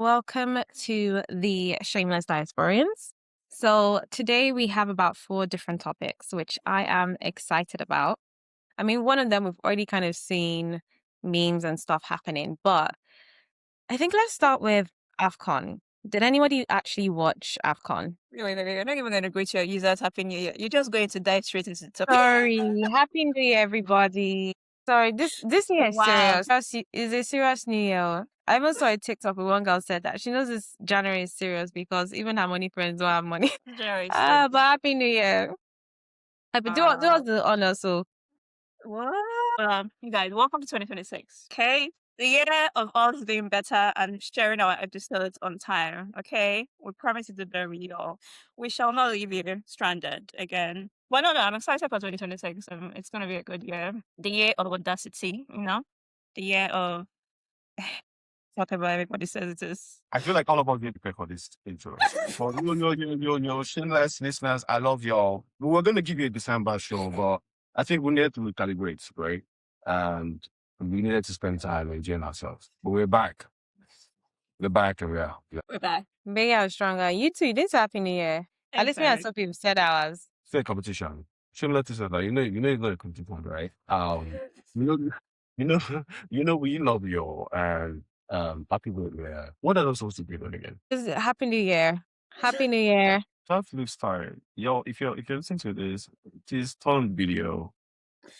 Welcome to the Shameless Diasporians. So today we have about 4 different topics, which I am excited about. I mean, one of them we've already kind of seen memes and stuff happening, but I think let's start with AFCON. Did anybody actually watch AFCON? Wait, you're not even going to greet your users Happy New Year. You're just going to dive straight into the topic. Sorry, Happy New Year, everybody. Sorry, this year is Wow. serious. It's a serious New Year. I even saw a TikTok where one girl said that she knows this January is serious because even her money friends don't have money. Very serious. But Happy New Year. Do us the honor, so. What? You guys, welcome to 2026. Okay? The year of us being better and sharing our episodes on time. Okay? We promise you to be real. We shall not leave you stranded again. Well, no, I'm excited for 2026. It's going to be a good year. The year of audacity, The year of whatever everybody says it is. I feel like all of us need to prepare for this intro. For your shameless listeners, I love y'all. We were going to give you a December show, but I think we needed to recalibrate, right? And we needed to spend time enjoying ourselves. But we're back. We're back and We're back. Bigger and stronger. You too. This Happy New Year. At least me and some people said ours. fair competition. Shameless listeners, you know you're going to compete, right? We love you and happy New Year. What are those supposed to be doing again? Happy New Year. Happy New Year. That looks tired. Yo, if you're listening to this, please turn on video.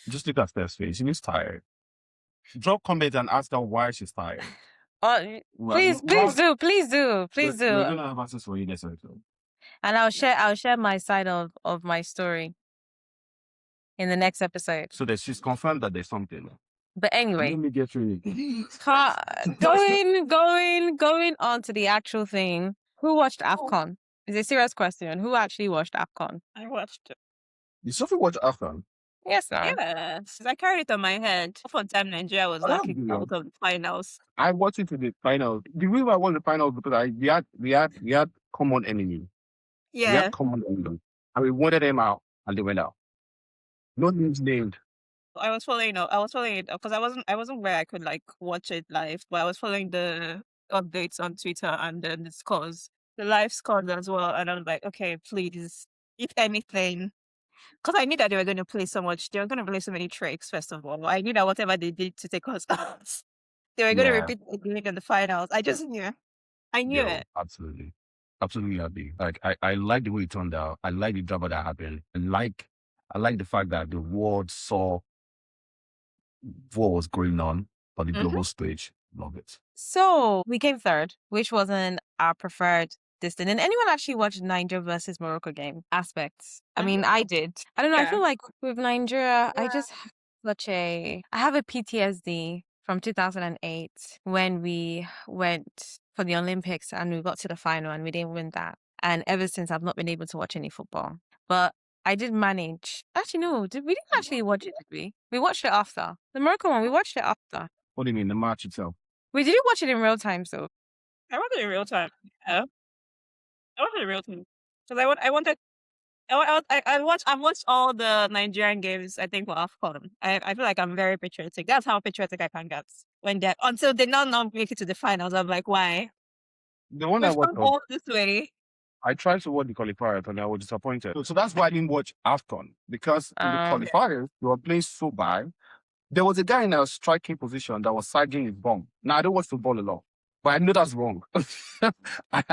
Just look at Steph's face. She looks tired. Drop comment and ask her why she's tired. Please do. We're gonna have access for you next episode. And I'll share my side of my story in the next episode. So that she's confirmed that there's something. But anyway, Let me get through going on to the actual thing. Who watched AFCON? It's a serious question. Who actually watched AFCON? I watched it. Did Sophie watch AFCON? Yes, sir. Yes. I carried it on my head. For time Nigeria was knocking out of the finals. I watched it to the finals. The reason why I watched the finals because we had common enemy. Yeah. We had common enemy. And we wanted them out and they went out. No names named. I was following it because I wasn't where I could watch it live, but I was following the updates on Twitter and then the scores, the live scores as well. And I was like, okay, please, if anything, because I knew that they were going to play so much. They were going to play so many tricks. First of all, I knew that whatever they did to take us out, they were going to repeat it in the finals. I just knew. I knew it. Absolutely happy. Like I like the way it turned out. I like the drama that happened. I like the fact that the world saw what was going on the global stage. Love it. So we came third, which wasn't our preferred distance. And anyone actually watched Nigeria versus Morocco game aspects? I mean, I did. I don't know. I feel like with Nigeria, I just have I have a PTSD from 2008 when we went for the Olympics and we got to the final and we didn't win that. And ever since, I've not been able to watch any football. But I did manage. Actually, no, we didn't actually watch it, did we? We watched it after. The Morocco one, we watched it after. What do you mean, the match itself? We didn't watch it in real time, so. I watched it in real time. Yeah. I watched it in real time. Because I've watched all the Nigerian games, I think, for AFCON. I feel like I'm very patriotic. That's how patriotic I can get until they not make it to the finals. I'm like, why? The one I watched all this way. I tried to watch the qualifiers and I was disappointed. So that's why I didn't watch AFCON because in the qualifiers, they were playing so bad. There was a guy in a striking position that was sagging his bum. Now, I don't watch football a lot, but I know that's wrong. I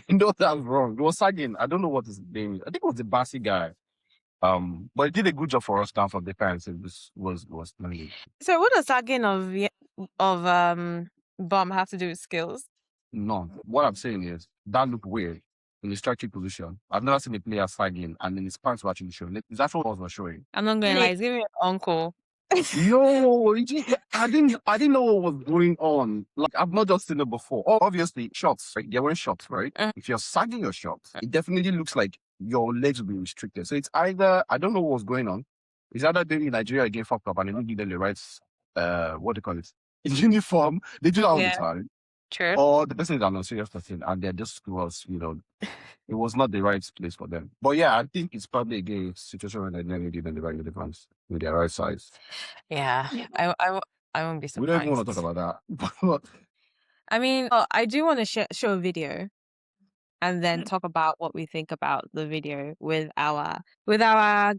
know that's wrong. It was sagging. I don't know what his name is. I think it was the Bassi guy. But he did a good job for us down from defense. It was money. So what does sagging of bum have to do with skills? No. What I'm saying is that looked weird in the striking position. I've never seen a player sagging and then his pants were actually showing. That's what was showing. I'm not going to lie, it's giving me an uncle. Yo, I didn't know what was going on. Like I've not just seen it before. Obviously, shots, right? They're wearing shots, right? If you're sagging your shots, it definitely looks like your legs will be restricted. So it's either I don't know what's going on. It's either they in Nigeria get fucked up and they don't give them the right what do you call it? Uniform. They do that all the time. True. Or the person is an unserious person and they're just it was not the right place for them. But yeah, I think it's probably a situation where they never did the right uniforms with their right size. Yeah. I won't be surprised. We don't even want to talk about that. I mean, I do want to show a video and then talk about what we think about the video with our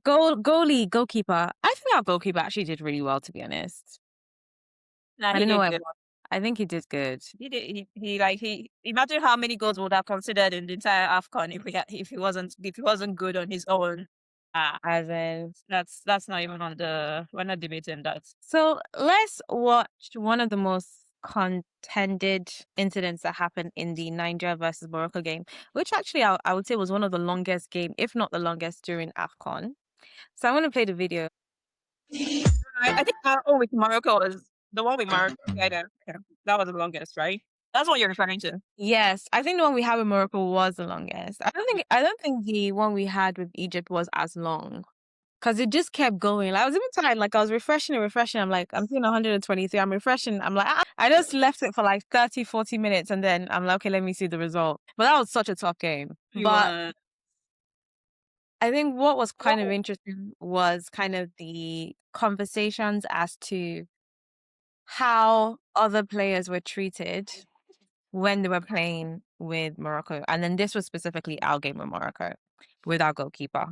goalkeeper. I think our goalkeeper actually did really well, to be honest. Nah, I he don't know did why. good. I think he did good. He did. He imagine how many goals would have considered in the entire AFCON if he wasn't good on his own. As in, That's not even on the. We're not debating that. so let's watch one of the most contended incidents that happened in the Nigeria versus Morocco game, which actually I would say was one of the longest game, if not the longest during AFCON. So I'm going to play the video. I think our own with Morocco was the one with Morocco. Yeah, that was the longest, right? That's what you're referring to. Yes, I think the one we had with Morocco was the longest. I don't think the one we had with Egypt was as long. Because it just kept going. Like, I was even tired. Like, I was refreshing and refreshing. I'm like, I'm seeing 123. I'm refreshing. I'm like, I just left it for like 30, 40 minutes. And then I'm like, okay, let me see the result. But that was such a tough game. But I think what was kind of interesting was kind of the conversations as to how other players were treated when they were playing with Morocco. And then this was specifically our game with Morocco, with our goalkeeper.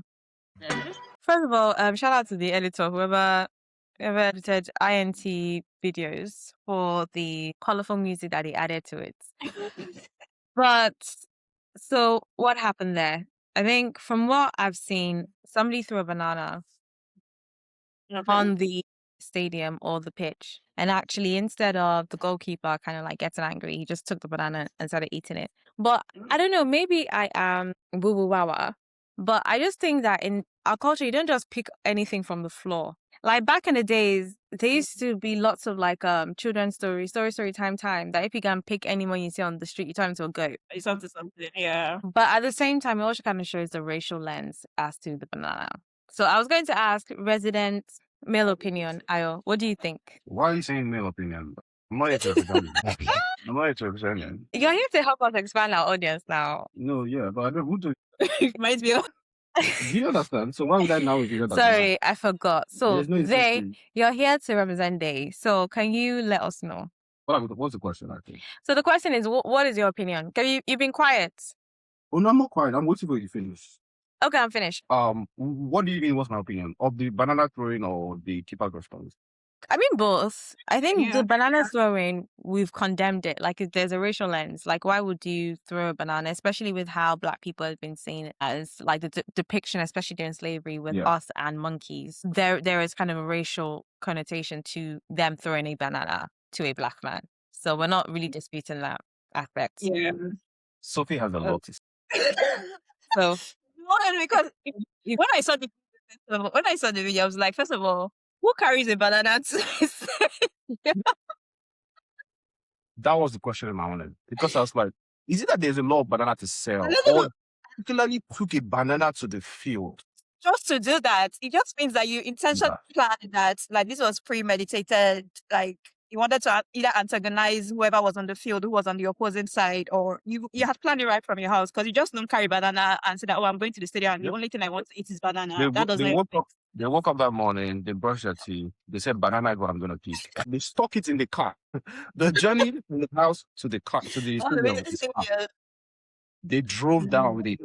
First of all, shout out to the editor, whoever edited INT videos for the colorful music that he added to it. But so what happened there? I think from what I've seen, somebody threw a banana on the stadium or the pitch. And actually, instead of the goalkeeper kind of like getting angry, he just took the banana and started eating it. But I don't know, maybe I am woo woo wawa. But I just think that in our culture, you don't just pick anything from the floor. Like back in the days, there used to be lots of like children's story time that if you can pick anyone you see on the street, you turn into a goat. It's something, yeah. But at the same time, it also kind of shows the racial lens as to the banana. So I was going to ask resident male opinion, Ayo, what do you think? Why are you saying male opinion? I'm not here to represent you. I'm not here to represent you. You're here to help us expand our audience now. No, yeah, but I don't. Who do? Might be. Do you understand? So why would I now reveal that? Sorry, I forgot. So no you're here to represent they. So can you let us know? What's the question, I think? So the question is, what is your opinion? You've been quiet. Oh no, I'm not quiet. I'm waiting for you to finish. Okay, I'm finished. What do you mean? What's my opinion of the banana throwing or the keeper response? I mean both. I think the banana throwing, we've condemned it. Like there's a racial lens. Like why would you throw a banana, especially with how Black people have been seen as like the depiction, especially during slavery with us and monkeys. There is kind of a racial connotation to them throwing a banana to a Black man. So we're not really disputing that aspect. Yeah. Sophie has a lot to say. So because when I saw the video, I was like, first of all, who carries a banana to That was the question in my mind. Because I was like, is it that there's a lot of banana to sell? Or particularly took a banana to the field? Just to do that, it just means that you intentionally planned that, like this was premeditated, like you wanted to either antagonize whoever was on the field, who was on the opposing side, or you had planned it right from your house because you just don't carry banana and say that, oh, I'm going to the stadium and the only thing I want to eat is banana. They woke up that morning, they brushed their teeth, they said banana is what I'm gonna pick. They stuck it in the car. The journey from the house to the car to the stadium. They drove down with it.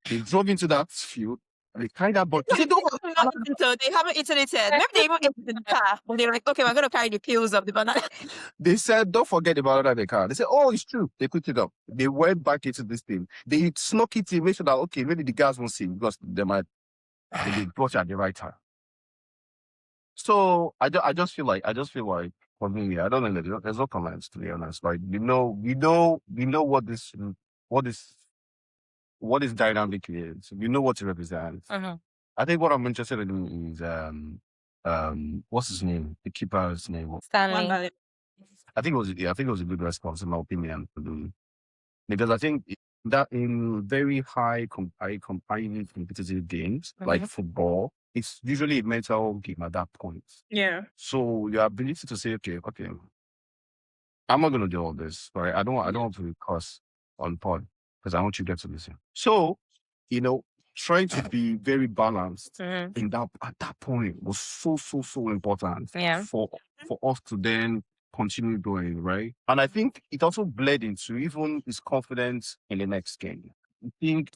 They drove into that field. They kind of but they haven't eaten it yet. Maybe they even ate it in the car. But they're like, okay, we're gonna carry the peels of the banana. They said, don't forget the banana in the car. They said, oh, it's true. They put it up. They went back into this thing. They snuck it in, make sure that okay, maybe the guys won't see because they brought it at the right time. So I just feel like for me, I don't know. There's no comments, to be honest. Like we know what this dynamic is. We know what it represents. I think what I'm interested in is what's his name? The keeper's name. Stanley. I think it was a good response in my opinion. Because I think that in very highly competitive games like football, it's usually a mental game at that point. Yeah. So your ability to say, okay, I'm not gonna do all this, right? I don't want to curse on pod because I want you guys to listen. So, trying to be very balanced in that at that point was so important for us to then continue going, right? And I think it also bled into even his confidence in the next game.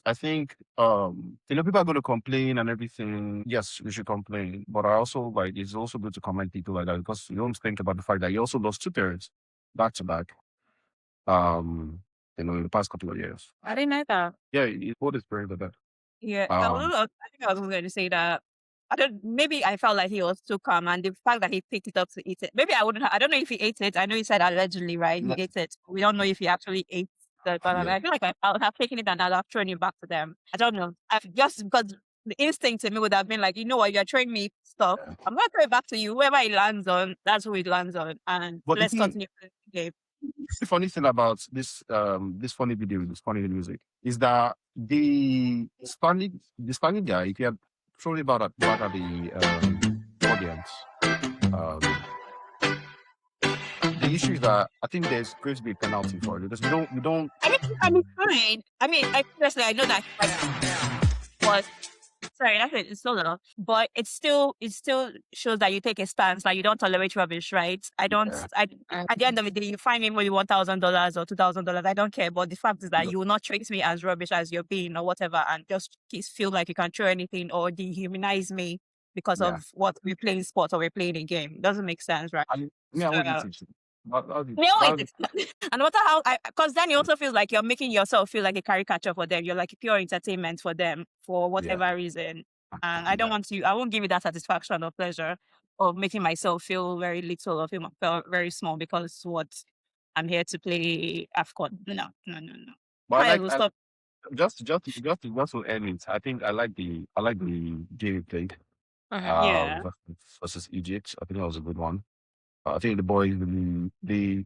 I think, people are going to complain and everything. Yes, we should complain, but I also like it's also good to comment people like that because you don't think about the fact that he also lost 2 parents back to back. In the past couple of years. I didn't know that. Yeah, both his parents are dead. Yeah, I think I was going to say that. Maybe I felt like he was too calm, and the fact that he picked it up to eat it. Maybe I wouldn't. I don't know if he ate it. I know he said allegedly, right? He ate it. We don't know if he actually ate the banana. Yeah. I feel like I would have taken it and I'd have thrown it back to them. I don't know. Just because the instinct in me would have been like, you know what, you're throwing me stuff. I'm gonna throw it back to you. Whoever it lands on, that's who it lands on, and But let's continue the game. the funny thing about this funny video, this funny music, is that the Spanish guy, if he had thrown it back at the audience, the issue is that I think there's going to be a penalty for it because we don't. I mean, fine. I mean, personally, I know that was. Sorry, that's it. It's so little, but it still shows that you take a stance, like you don't tolerate rubbish, right? I don't. At the end of the day, you find me maybe $1,000 or $2,000. I don't care. But the fact is that you will not treat me as rubbish as you're being or whatever, and just feel like you can throw anything or dehumanize me because of what we're playing sports or we're playing a game. It doesn't make sense, right? I wouldn't teach it. And no matter how, because then it also feels like you're making yourself feel like a caricature for them. You're like pure entertainment for them for whatever reason. And I don't want to. I won't give you that satisfaction or pleasure of making myself feel very little or feel very small because I'm here to play AFCON. No. But stop. Just to end it, I think I like the game played. Versus Egypt. I think that was a good one. I think the boys they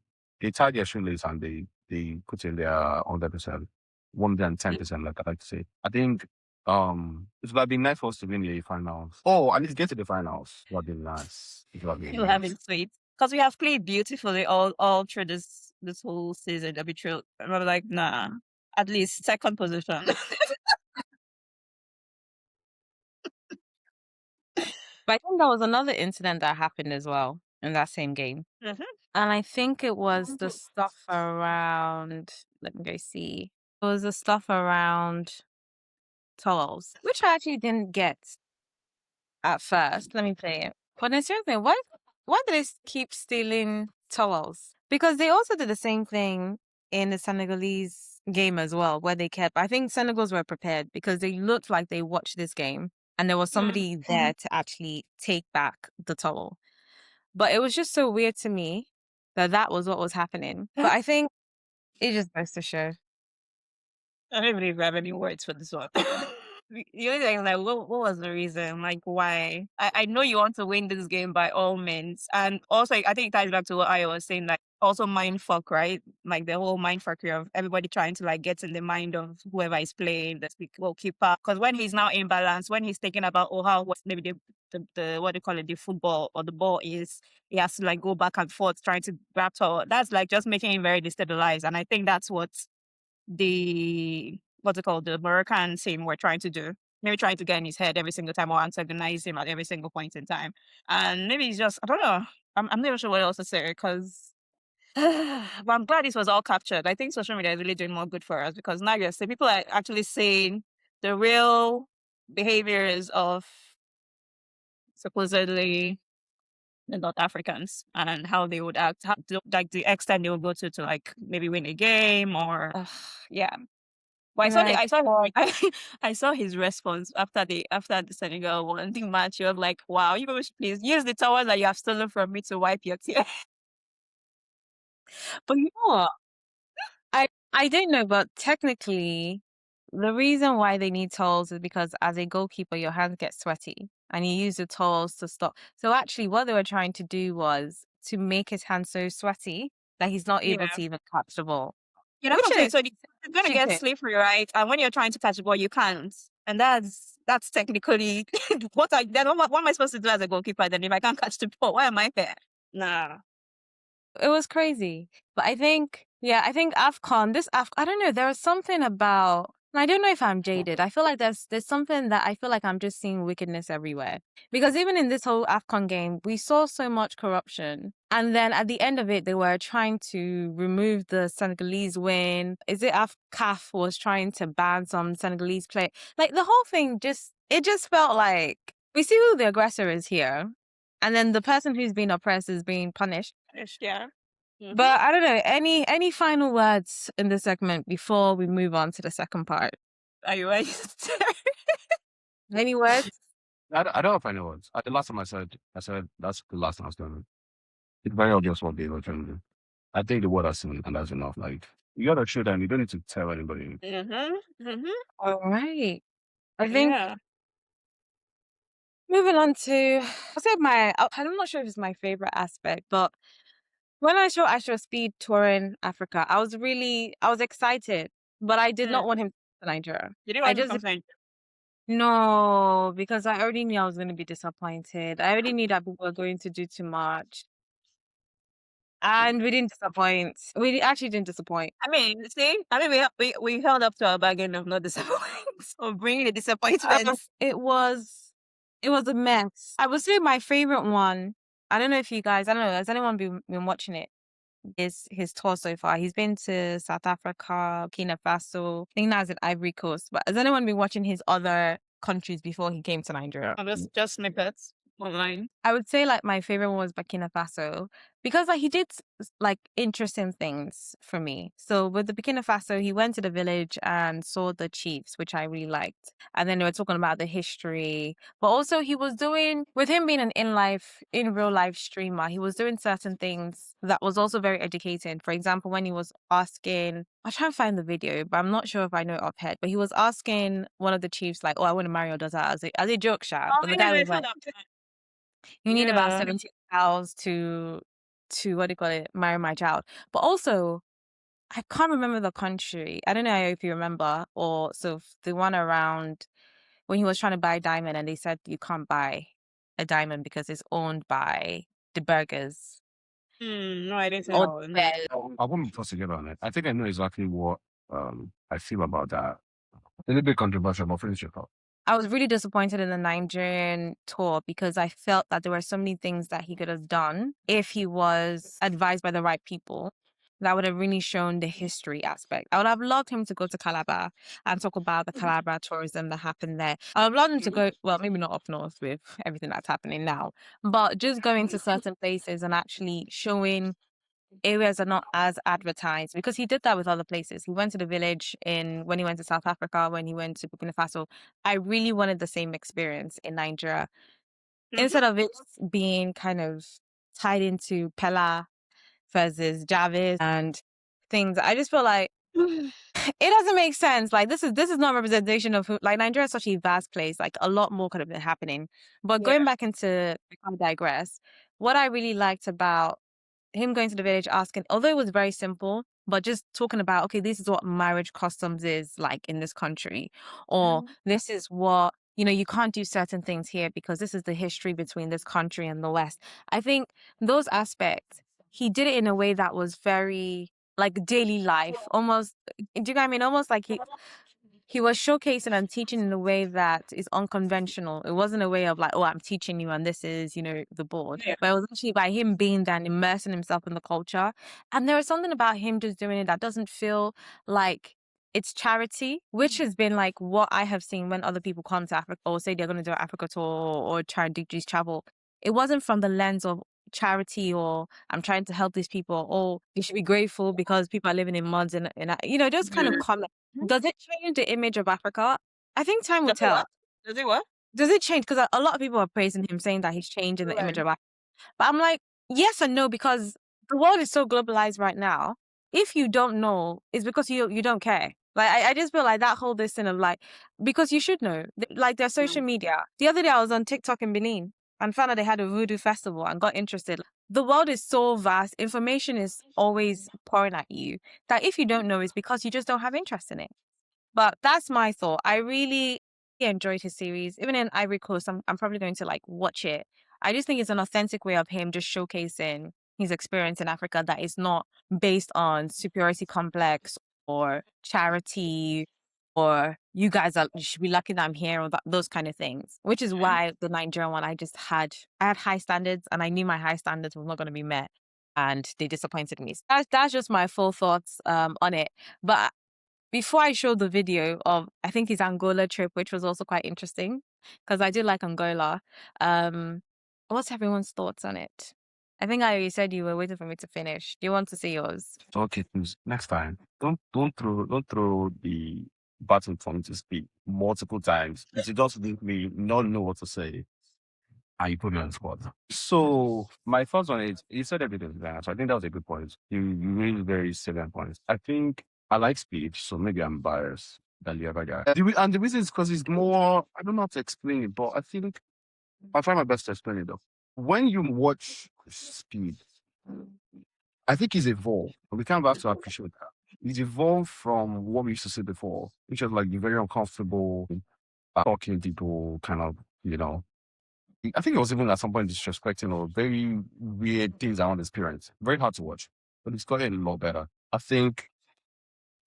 tied their shoelace and they put in their 100%, 110%, like I like to say. I think it would have been nice for us to win the finals. Oh, at least get to the finals. It would have been nice. You'll have it sweet. Because we have played beautifully all through this whole season. I'll be true. I'm like, nah. At least second position. But I think there was another incident that happened as well in that same game. Mm-hmm. And I think it was the stuff around, let me go see. It was the stuff around towels, which I actually didn't get at first. Let me play it. But then seriously, why do they keep stealing towels? Because they also did the same thing in the Senegalese game as well, where they kept, I think Senegals were prepared because they looked like they watched this game and there was somebody there to actually take back the towel. But it was just so weird to me that was what was happening. But I think it just goes to show. I don't even have any words for this one. The only thing is like, what was the reason? Like, why? I know you want to win this game by all means. And also, I think it ties back to what I was saying, like, also mindfuck, right? Like, the whole mindfuckery of everybody trying to, like, get in the mind of whoever is playing, the goalkeeper. Because when he's now in balance, when he's thinking about, how maybe the what do you call it, the football or the ball is, he has to, like, go back and forth trying to grab her. That's, like, just making him very destabilized. And I think that's what the Moroccan team were trying to do. Maybe trying to get in his head every single time or antagonize him at every single point in time. And maybe it's just, I don't know. I'm not even sure what else to say because but I'm glad this was all captured. I think social media is really doing more good for us because now you're saying people are actually saying the real behaviors of supposedly the North Africans and how they would act, like the extent they would go to like maybe win a game or Well, I saw his response after the Senegal won the match. He was like, "Wow, you guys please use the towel that you have stolen from me to wipe your tears." But you know what? I don't know, but technically, the reason why they need towels is because as a goalkeeper, your hands get sweaty, and you use the towels to stop. So actually, what they were trying to do was to make his hands so sweaty that he's not able to even catch the ball. You know what I'm saying? So you're gonna get slippery, right? And when you're trying to catch the ball, you can't. And that's technically what am I supposed to do as a goalkeeper then if I can't catch the ball? Why am I there? Nah. It was crazy. But I think AFCON, I don't know, there was something about I don't know if I'm jaded. I feel like there's something that I feel like I'm just seeing wickedness everywhere. Because even in this whole AFCON game, we saw so much corruption. And then at the end of it, they were trying to remove the Senegalese win. Is it CAF was trying to ban some Senegalese play? Like the whole thing it just felt like we see who the aggressor is here. And then the person who's being oppressed is being punished. Yeah. But I don't know, any final words in this segment before we move on to the second part? Are you ready? Any words? I don't have any words. The last time I said that's the last time I was doing it. It's very obvious what they were trying to do. I think the word has seen and that's enough. Like you gotta show them. You don't need to tell anybody. All right. I think moving on to I'll say I'm not sure if it's my favorite aspect, but when I saw iShowSpeed touring Africa, I was excited, but I did not want him to Nigeria. Did you want to complain? No, because I already knew I was going to be disappointed. I already knew that people were going to do too much. And we didn't disappoint. We actually didn't disappoint. I mean, we held up to our bargain of not disappointing, of bringing the disappointments. It was a mess. I would say my favorite one. I don't know if you guys. I don't know. Has anyone been watching it? Is his tour so far? He's been to South Africa, Burkina Faso. I think that's in Ivory Coast. But has anyone been watching his other countries before he came to Nigeria? Just snippets online. I would say like my favorite one was Burkina Faso because like he did like interesting things for me. So with the Burkina Faso, he went to the village and saw the chiefs, which I really liked. And then they were talking about the history, but also he was doing, with him being an in real life streamer, he was doing certain things that was also very educating. For example, when he was asking, I'll try and find the video, but I'm not sure if I know it offhand. But he was asking one of the chiefs like, "Oh, I want to marry your daughter," as a joke shot. But the guy was like, "You need about 70 cows to what do you call it, marry my child." But also, I can't remember the country. I don't know if you remember, or so the one around when he was trying to buy a diamond, and they said you can't buy a diamond because it's owned by the burgers. No, I didn't know. I won't be fussing on it. I think I know exactly what I feel about that. A little bit controversial, but finish your thought. I was really disappointed in the Nigerian tour because I felt that there were so many things that he could have done if he was advised by the right people. That would have really shown the history aspect. I would have loved him to go to Calabar and talk about the Calabar tourism that happened there. I would have loved him to go, well, maybe not up north with everything that's happening now, but just going to certain places and actually showing areas are not as advertised, because he did that with other places. He went to the village when he went to South Africa, when he went to Burkina Faso. I really wanted the same experience in Nigeria. Instead of it being kind of tied into Pella versus Javis and things, I just feel like it doesn't make sense. Like this is not representation of who, like Nigeria is such a vast place. Like a lot more could have been happening. But going back into, I digress. What I really liked about him going to the village asking, although it was very simple, but just talking about, okay, this is what marriage customs is like in this country, or this is what, you can't do certain things here because this is the history between this country and the West. I think those aspects, he did it in a way that was very like daily life, almost, do you know what I mean? Almost like he was showcasing and teaching in a way that is unconventional. It wasn't a way of like, oh, I'm teaching you and this is, the board. But it was actually by him being there and immersing himself in the culture. And there is something about him just doing it that doesn't feel like it's charity, which has been like what I have seen when other people come to Africa or say they're going to do an Africa tour or try and do these travel. It wasn't from the lens of charity or I'm trying to help these people, or you should be grateful because people are living in muds and just kind of comment. Does it change the image of Africa? I think time will tell. Does it what? Does it change? Because a lot of people are praising him, saying that he's changing the image of Africa. But I'm like, yes and no, because the world is so globalized right now. If you don't know, it's because you don't care. Like, I just feel like that whole this thing of like, because you should know. Like, their social media. The other day I was on TikTok in Benin and found out they had a voodoo festival and got interested. The world is so vast. Information is always pouring at you that if you don't know, it's because you just don't have interest in it. But that's my thought. I really enjoyed his series. Even in Ivory Coast, I'm probably going to like watch it. I just think it's an authentic way of him just showcasing his experience in Africa that is not based on superiority complex or charity or you should be lucky that I'm here, or those kind of things. Which is why the Nigerian one, I had high standards, and I knew my high standards were not going to be met, and they disappointed me. So that's just my full thoughts on it. But before I showed the video of, I think his Angola trip, which was also quite interesting, because I do like Angola. What's everyone's thoughts on it? I think I already said you were waiting for me to finish. Do you want to see yours? Okay, please. Next time, don't throw the button for me to speak multiple times. If you just make me not know what to say, and you put me on the spot. So my first one is, you said everything there. So I think that was a good point. You raised very salient points. I think I like speed, so maybe I'm biased than the other guy. And the reason is because it's more, I don't know how to explain it, but I think I'll try my best to explain it though. When you watch Speed, I think he's evolved. We can't have to appreciate that. He's evolved from what we used to see before, which is like the very uncomfortable, talking people kind of, I think it was even at some point disrespecting or very weird things around his parents. Very hard to watch, but he's gotten a lot better. I think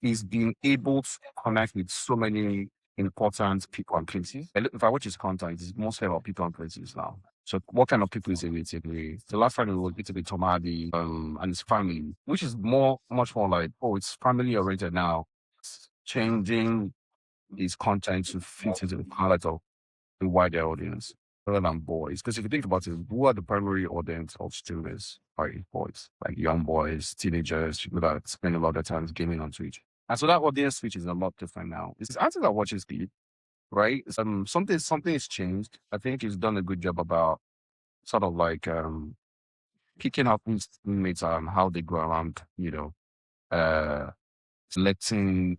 he's been able to connect with so many important people and places. If I watch his content, it's mostly about people and places now. So what kind of people is he with? The last time we were with Tomadi and his family, which is much more like, it's family oriented now. It's changing his content to fit into the palette of the wider audience rather than boys. Because if you think about it, who are the primary audience of streamers? Are boys, like young boys, teenagers, people that spend a lot of time gaming on Twitch. And so that audience switch is a lot different now. It's artists that watches Speed, right? Something has changed. I think he's done a good job about sort of like picking up his teammates and how they go around, selecting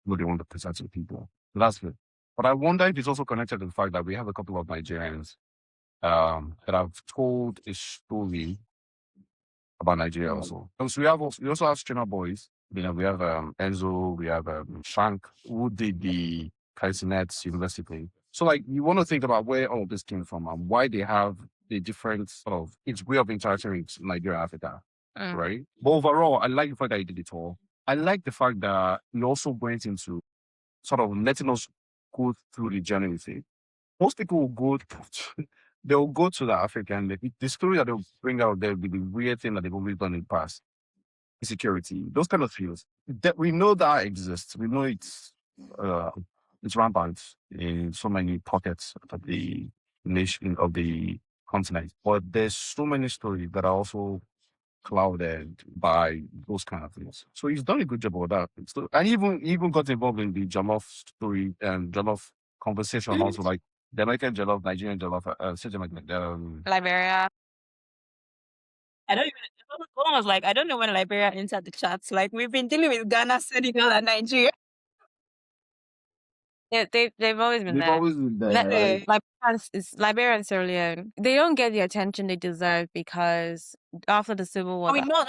what they want to present to people. That's good. But I wonder if it's also connected to the fact that we have a couple of Nigerians that have told a story about Nigeria also. So we also have streamer boys. We have Enzo, we have Shank, who did the Kaisenet University thing. So like you want to think about where all of this came from and why they have the different sort of its way of interacting with Nigeria, Africa, right? But overall, I like the fact that he did it all. I like the fact that he also went into sort of letting us go through the journey with it. Most people will they'll go to the African, the story that they'll bring out there will be the weird thing that they've always done in the past. Insecurity, those kind of feels. That we know that exists. We know it's rampant in so many pockets of the nation, of the continent. But there's so many stories that are also clouded by those kind of things. So he's done a good job of that. And even got involved in the Jollof story and Jollof conversation also, like Jamaican Jollof, Nigerian Jollof, Liberia. I don't even. Someone was like, I don't know when Liberia entered the charts. Like we've been dealing with Ghana, Senegal, and Nigeria. Yeah, they've always been They've there. always been there. Like Liberia and Sierra Leone, they don't get the attention they deserve because after the Civil War. No.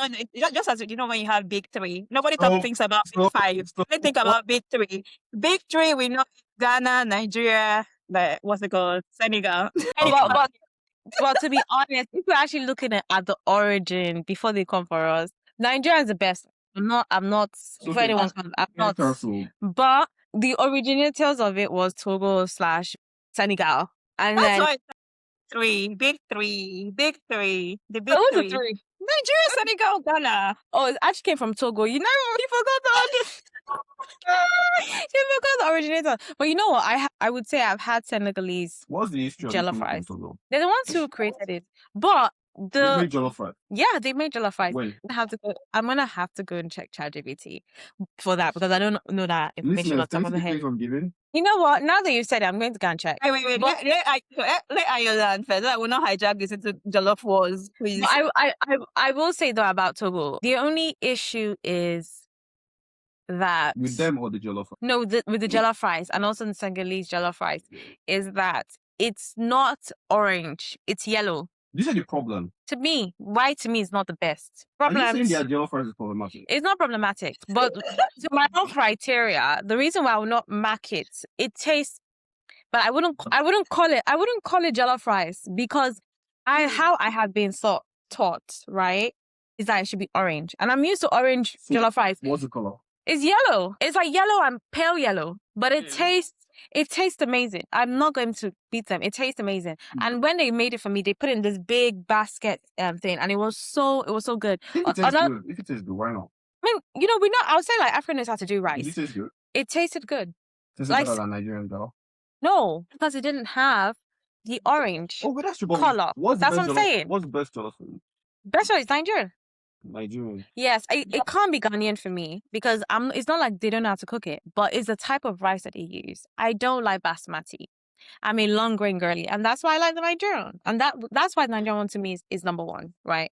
Just as when you have big three, nobody thinks about big five. They think about big three. Big three, we know Ghana, Nigeria, what's it called, Senegal. But to be honest, if we're actually looking at the origin before they come for us, Nigeria is the best. I'm not. If anyone comes, I'm not. But the originators of it was Togo/Senegal, and that's then why big three, the big the three. Nigeria, Senegal, Ghana. Oh, it actually came from Togo. You forgot the you forgot the originator. But you know what? I would say I've had Senegalese. What's the history of jollof rice? They're the ones who created it. But they made jollof rice. Yeah, they made jollof rice. When? I'm gonna have to go and check ChatGPT for that because I don't know that information on top of my head. You know what? Now that you said it, I'm going to go and check. Wait. Let Ireland first. I will not hijack this into jollof wars, please. I will say though about Togo, the only issue is that with them or the jollof rice? No, with the jollof rice and also the Senegalese jollof rice is that it's not orange, it's yellow. This is the problem. To me, white to me is not the best. Are you saying their jollof rice is problematic? It's not problematic, but to my own criteria, the reason why I will not mark it tastes, but I wouldn't call it jollof rice because how I have been taught, right, is that it should be orange. And I'm used to orange jollof rice. What's the color? It's yellow. It's like yellow and pale yellow, but it tastes amazing. I'm not going to beat them. It tastes amazing. And when they made it for me, they put it in this big basket thing, and it was so good. If it tastes good, if it tastes good, why not? I mean, I would say like Africa knows how to do rice. Did it taste good? It tasted good. Tasted better than Nigerian though. No, because it didn't have the orange but that's true. color. That's what I'm saying. What's the best jollof food? Best one is Nigerian. Nigerian. Yes, it can't be Ghanaian for me because it's not like they don't know how to cook it, but it's the type of rice that they use. I don't like basmati. I'm a long grain girly, and that's why I like the Nigerian. And that's why the Nigerian one to me is number one, right?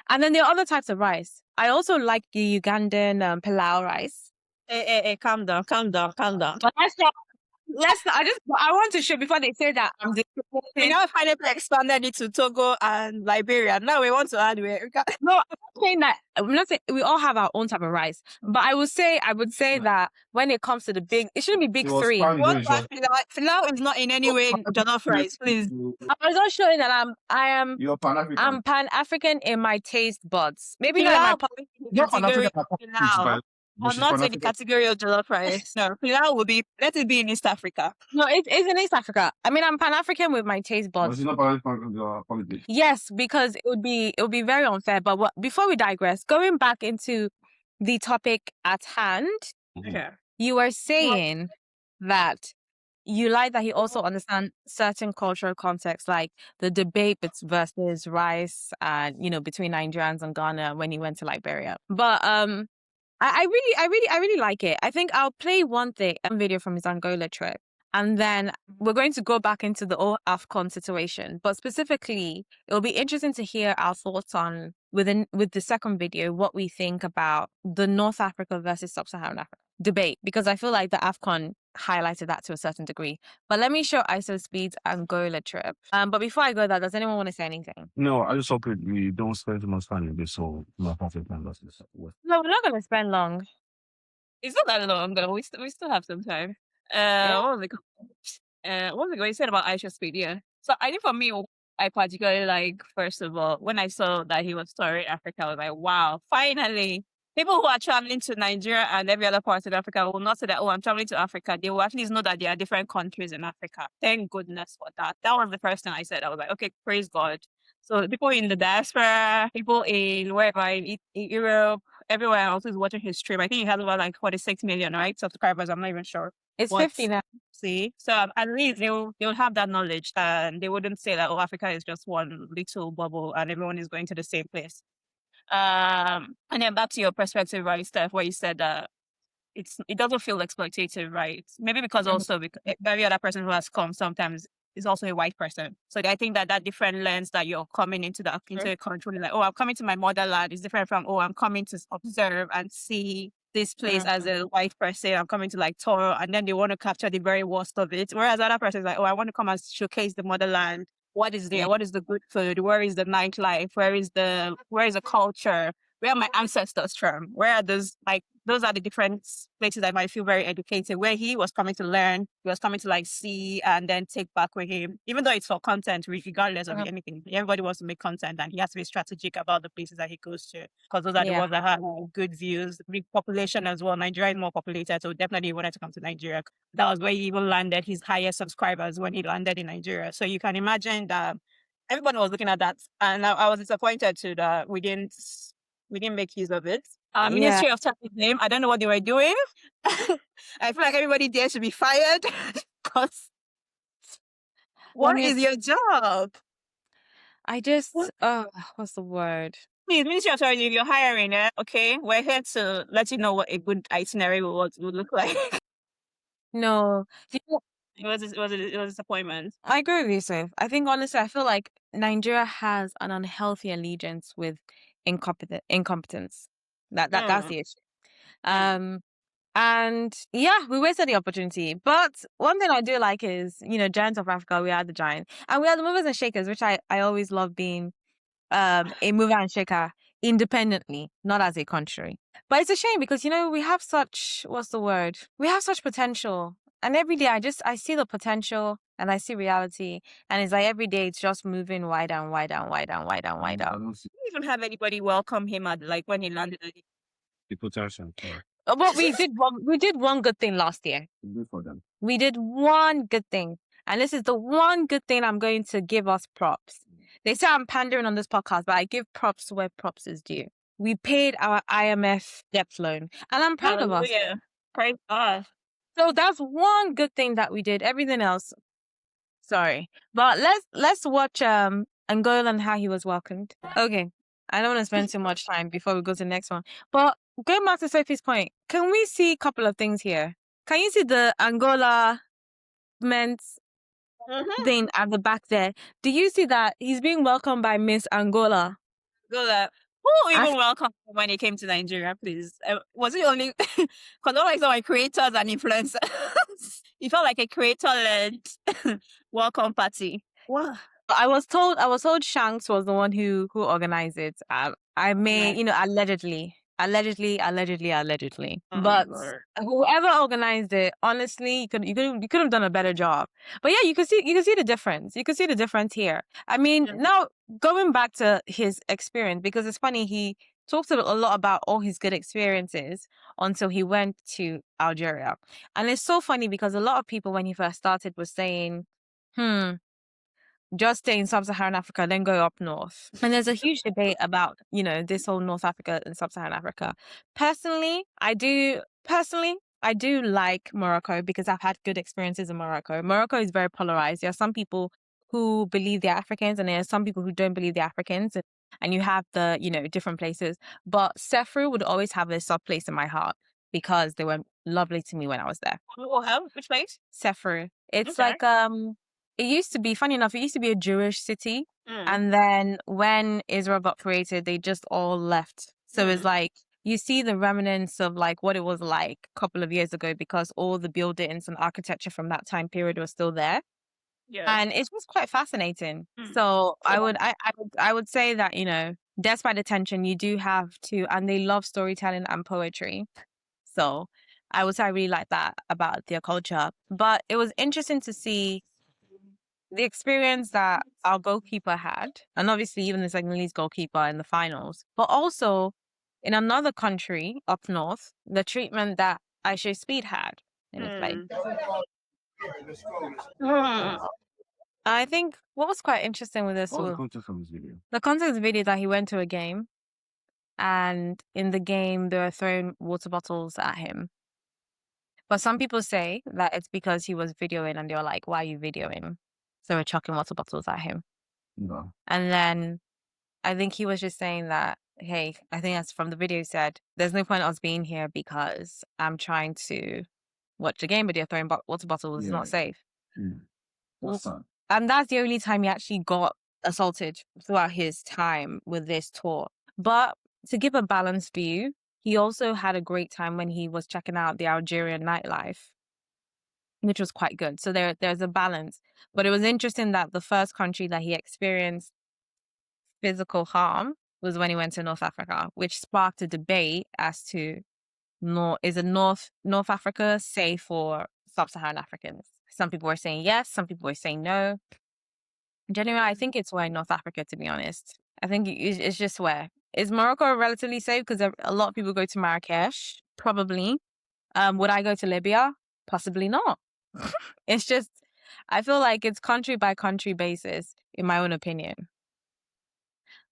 And then there are other types of rice. I also like the Ugandan pilau rice. Hey, calm down. But I want to show before they say that I'm we now finally expanded it to Togo and Liberia. Now we want to add No, I'm not saying that. I'm not saying we all have our own type of rice, but I would say that when it comes to the big, it shouldn't be big three. Pilau is not in any way jollof rice, please. I was not showing that You're Pan-African. I'm Pan-African in my taste buds. Maybe not in my category. But not in the category of jollof rice. No, pilau will be, let it be in East Africa. No, it's in East Africa. I mean, I'm Pan-African with my taste buds. But it's not Pan-African. Yes, because it would be very unfair. But before we digress, going back into the topic at hand, you were saying that you like that he also understands certain cultural contexts, like the debate versus rice and between Nigerians and Ghana when he went to Liberia. But I really like it. I think I'll play one video from his Angola trip, and then we're going to go back into the whole AFCON situation. But specifically, it'll be interesting to hear our thoughts on with the second video, what we think about the North Africa versus Sub-Saharan Africa debate, because I feel like the AFCON highlighted that to a certain degree. But let me show iShowSpeed's Angola trip. But before I go there, does anyone want to say anything? No, I just hope we don't spend too much time in this, so North African versus West. No, we're not going to spend long. It's not that long, though. We still have some time. What was it you said about iShowSpeed? Yeah. So I think for me, I particularly like, first of all, when I saw that he was touring Africa, I was like, wow, finally. People who are traveling to Nigeria and every other part of Africa will not say that, oh, I'm traveling to Africa. They will at least know that there are different countries in Africa. Thank goodness for that. That was the first thing I said. I was like, okay, praise God. So people in the diaspora, people in wherever, in Europe, everywhere else is watching his stream. I think he has about like 46 million, right? Subscribers. I'm not even sure. It's 50 now. See? So at least they'll have that knowledge, and they wouldn't say that, oh, Africa is just one little bubble and everyone is going to the same place. And then back to your perspective, right, Steph, where you said that it doesn't feel exploitative, right? Maybe because also every other person who has come sometimes is also a white person. So I think that different lens that you're coming into a country, like, oh, I'm coming to my motherland, is different from, oh, I'm coming to observe and see this place as a white person. I'm coming to like tour, and then they want to capture the very worst of it. Whereas other person is like, oh, I want to come and showcase the motherland. What is there? What is the good food? Where is the nightlife? Where is the culture? Where are my ancestors from? Where are those are the different places I might feel very educated, where he was coming to learn, he was coming to like see and then take back with him, even though it's for content, regardless of anything. Everybody wants to make content, and he has to be strategic about the places that he goes to, because those are the ones that have good views. The population as well. Nigeria is more populated, so definitely he wanted to come to Nigeria. That was where he even landed his highest subscribers, when he landed in Nigeria. So you can imagine that everybody was looking at that, and I was disappointed too that we didn't make use of it. Ministry of Tourism, I don't know what they were doing. I feel like everybody there should be fired. Because what is your job? I just, what's the word? Please, Ministry of Tourism, if you're hiring, okay, we're here to let you know what a good itinerary would look like. No. It was a disappointment. I agree with you, Soph. I think, honestly, I feel like Nigeria has an unhealthy allegiance with incompetence. That's the issue. And we wasted the opportunity. But one thing I do like is, Giants of Africa, we are the giant. And we are the movers and shakers, which I always love being a mover and shaker independently, not as a country. But it's a shame because, we have such, we have such potential. And every day I see the potential and I see reality. And it's like every day it's just moving wider and wider and wider and wider and wider. You didn't even have anybody welcome him at, like, when he landed. The potential. But we did one good thing last year. Good for them. We did one good thing. And this is the one good thing I'm going to give us props. They say I'm pandering on this podcast, but I give props where props is due. We paid our IMF debt loan, and I'm proud of us. Hallelujah. Praise God. So that's one good thing that we did. Everything else, sorry. But let's watch Angola and how he was welcomed. Okay. I don't want to spend too much time before we go to the next one. But going back to Sophie's point, can we see a couple of things here? Can you see the Angola men's thing at the back there? Do you see that he's being welcomed by Miss Angola? Angola. Who even welcomed him when he came to Nigeria, please? Was it only because all I saw my creators and influencers? He felt like a creator-led welcome party. Wow. I was told Shanks was the one who organized it. I may, allegedly. Oh, But Lord. whoever organized it, honestly, you could have done a better job. But yeah, you can see the difference. You can see the difference here. I mean, now going back to his experience, because it's funny, he talked a lot about all his good experiences until he went to Algeria. And it's so funny because a lot of people when he first started was saying, just stay in sub-Saharan Africa, then go up north. And there's a huge debate about, this whole North Africa and sub-Saharan Africa. Personally, I do like Morocco because I've had good experiences in Morocco. Morocco is very polarized. There are some people who believe they're Africans and there are some people who don't believe they're Africans. And you have the, different places. But Sefru would always have a soft place in my heart because they were lovely to me when I was there. Which place? Sefru. It's like, it used to be, funny enough, it used to be a Jewish city. And then when Israel got created, they just all left. So it's like, you see the remnants of like what it was like a couple of years ago because all the buildings and architecture from that time period were still there. Yeah. And it was quite fascinating. So I would say that, despite the tension, you do have to, and they love storytelling and poetry. So I would say I really like that about their culture. But it was interesting to see the experience that our goalkeeper had, and obviously even the Senegalese goalkeeper in the finals, but also in another country up north, the treatment that iShowSpeed had in the play. I think what was quite interesting with this was the context of this video. The context of the video that he went to a game, and in the game they were throwing water bottles at him. But some people say that it's because he was videoing and they were like, why are you videoing? So we're chucking water bottles at him. No. And then I think he was just saying that, hey, I think that's from the video, he said, there's no point us being here because I'm trying to watch the game, but you're throwing water bottles. It's not safe. And that's the only time he actually got assaulted throughout his time with this tour. But to give a balanced view, he also had a great time when he was checking out the Algerian nightlife, which was quite good. So there's a balance. But it was interesting that the first country that he experienced physical harm was when he went to North Africa, which sparked a debate as to is North Africa safe for sub-Saharan Africans? Some people were saying yes, some people were saying no. Genuinely, I think it's where North Africa, to be honest. I think it's just where. Is Morocco relatively safe? Because a lot of people go to Marrakesh, probably. Would I go to Libya? Possibly not. It's just, I feel like it's country by country basis, in my own opinion.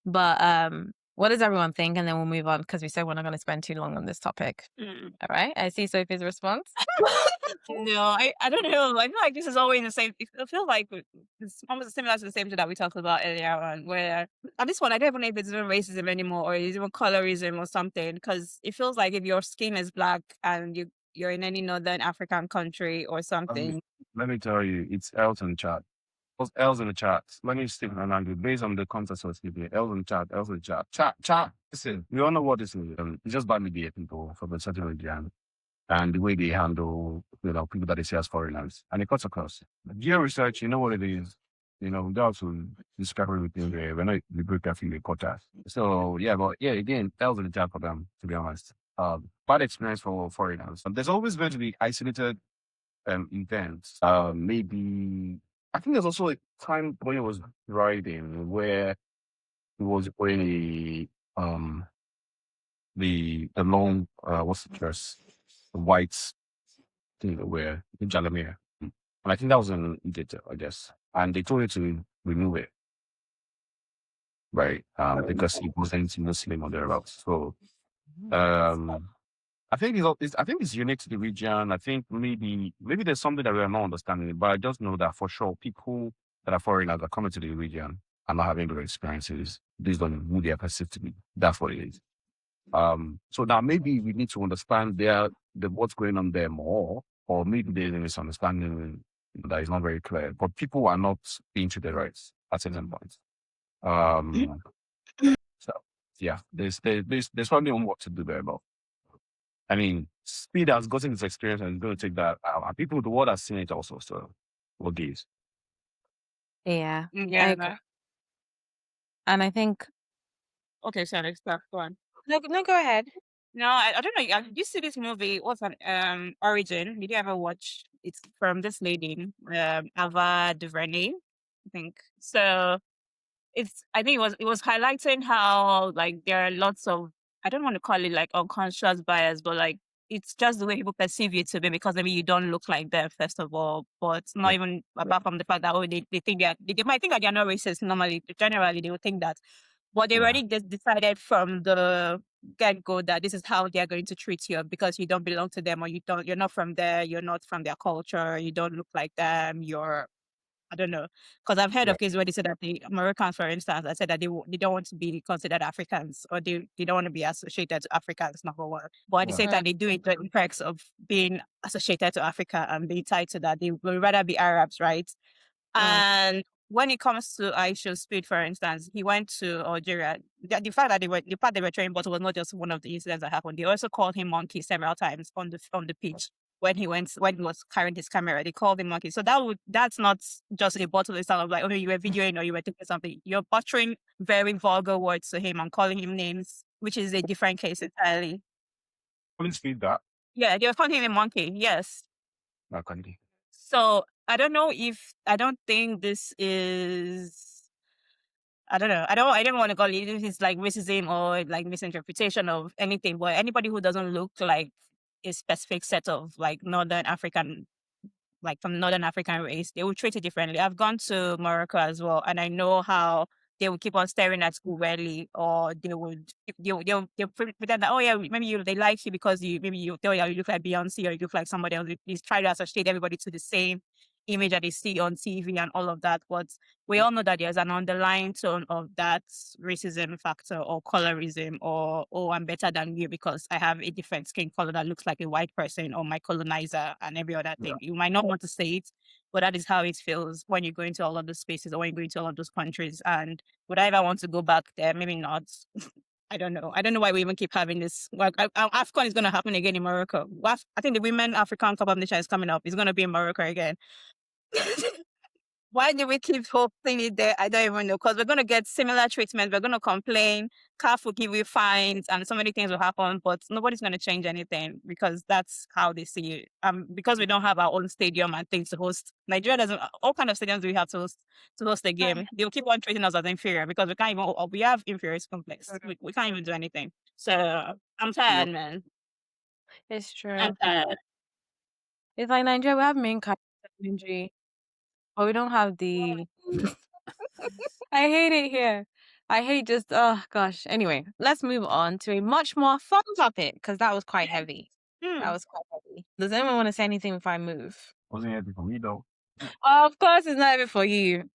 But what does everyone think? And then we'll move on because we said we're not going to spend too long on this topic. All right. I see Sophie's response. No, I don't know. I feel like this is always the same. It feels like it's almost similar to the same thing that we talked about earlier on, where at this point, I don't even know if it's even racism anymore or it's even colorism or something, because it feels like if your skin is black and you're in any northern African country or something. Let me tell you, it's L's in the chat. L's in the chat. Let me stick on language based on the context of the L's in the chat. L's in the chat. Chat. Listen, we all know what this is. It's just bad media people from a certain region and the way they handle, people that they see as foreigners, and it cuts across. Geo research, you know what it is. Without to describe everything there, we're not the group that the quota. So again, L's in the chat for them, to be honest. Bad experience for foreigners. There's always going to be isolated events. Maybe I think there's also a time when it was riding where it was when the long what's the curse? white thing they wear, the Jalamia. And I think that was an editor, I guess. And they told her to remove it, right? Because he wasn't Muslim or thereabouts. So I think it's unique to the region. I think maybe there's something that we're not understanding, but I just know that for sure people that are foreigners that are coming to the region are not having good experiences based on who they are perceived to be. That's what it is. So now maybe we need to understand what's going on there more, or maybe there's a misunderstanding that is not very clear. But people are not being treated right at certain points. So yeah, there's probably work to do there, but I mean, Speed has gotten this experience and is going to take that out. And people, the world has seen it also. So what gives? Yeah. Yeah. And I think. Okay, so next step, go on. No, go ahead. No, I don't know. Did you see this movie? What's an Origin? Did you ever watch? It's from this lady, Ava DuVernay, I think. So I think it was highlighting how like there are lots of, I don't want to call it like unconscious bias, but like it's just the way people perceive you to be because maybe you don't look like them first of all, but not even apart from the fact that they think they might think that they're not racist normally. Generally they would think that, but they already just decided from the get go that this is how they're going to treat you because you don't belong to them or you're not from there, you're not from their culture, you don't look like them, I don't know, because I've heard of cases where they said that the Americans, for instance, I said that they don't want to be considered Africans or they don't want to be associated to Africans, number one. But at the same time, they do it the perks of being associated to Africa and being tied to that. They would rather be Arabs, right? And when it comes to iShowSpeed, for instance, he went to Algeria. The fact that the part they were training bottle was not just one of the incidents that happened. They also called him monkey several times on the pitch when he was carrying his camera. They called him monkey. So that's not just a bottle. It's of like, okay, you were videoing or you were taking something. You're uttering very vulgar words to him and calling him names, which is a different case entirely. Please feed that. Yeah, they were calling him a monkey. Yes. Okay. So I don't think this is, I don't know. I don't want to call it, it's like racism or like misinterpretation of anything, but anybody who doesn't look like a specific set of like Northern African, like from Northern African race, they will treat it differently. I've gone to Morocco as well, and I know how they will keep on staring at you weirdly, or they'll pretend that, oh yeah, maybe they like you because you look like Beyonce or you look like somebody else. They try to associate everybody to the same image that they see on TV and all of that. But we all know that there's an underlying tone of that racism factor or colorism or, oh, I'm better than you because I have a different skin color that looks like a white person or my colonizer and every other thing. You might not want to say it, but that is how it feels when you go into all of those spaces or when you go into all of those countries. And would I ever want to go back there? Maybe not. I don't know. I don't know why we even keep having this. Well, AFCON is going to happen again in Morocco. I think the Women African Cup of Nations is coming up. It's going to be in Morocco again. Why do we keep hoping it there? I don't even know. Because we're going to get similar treatment. We're going to complain. CAF will give you fines and so many things will happen. But nobody's going to change anything because that's how they see it. Because we don't have our own stadium and things to host. Nigeria doesn't. All kind of stadiums we have to host the game. They'll keep on treating us as inferior because we can't even. We have inferiority complex. We can't even do anything. So I'm tired, man. It's true. I'm tired. It's like Nigeria, we have main injury, but we don't have the. I hate it here. I hate just, oh gosh. Anyway, let's move on to a much more fun topic because that was quite heavy. That was quite heavy. Does anyone want to say anything before I move? Wasn't heavy for me though. Of course, it's not heavy for you.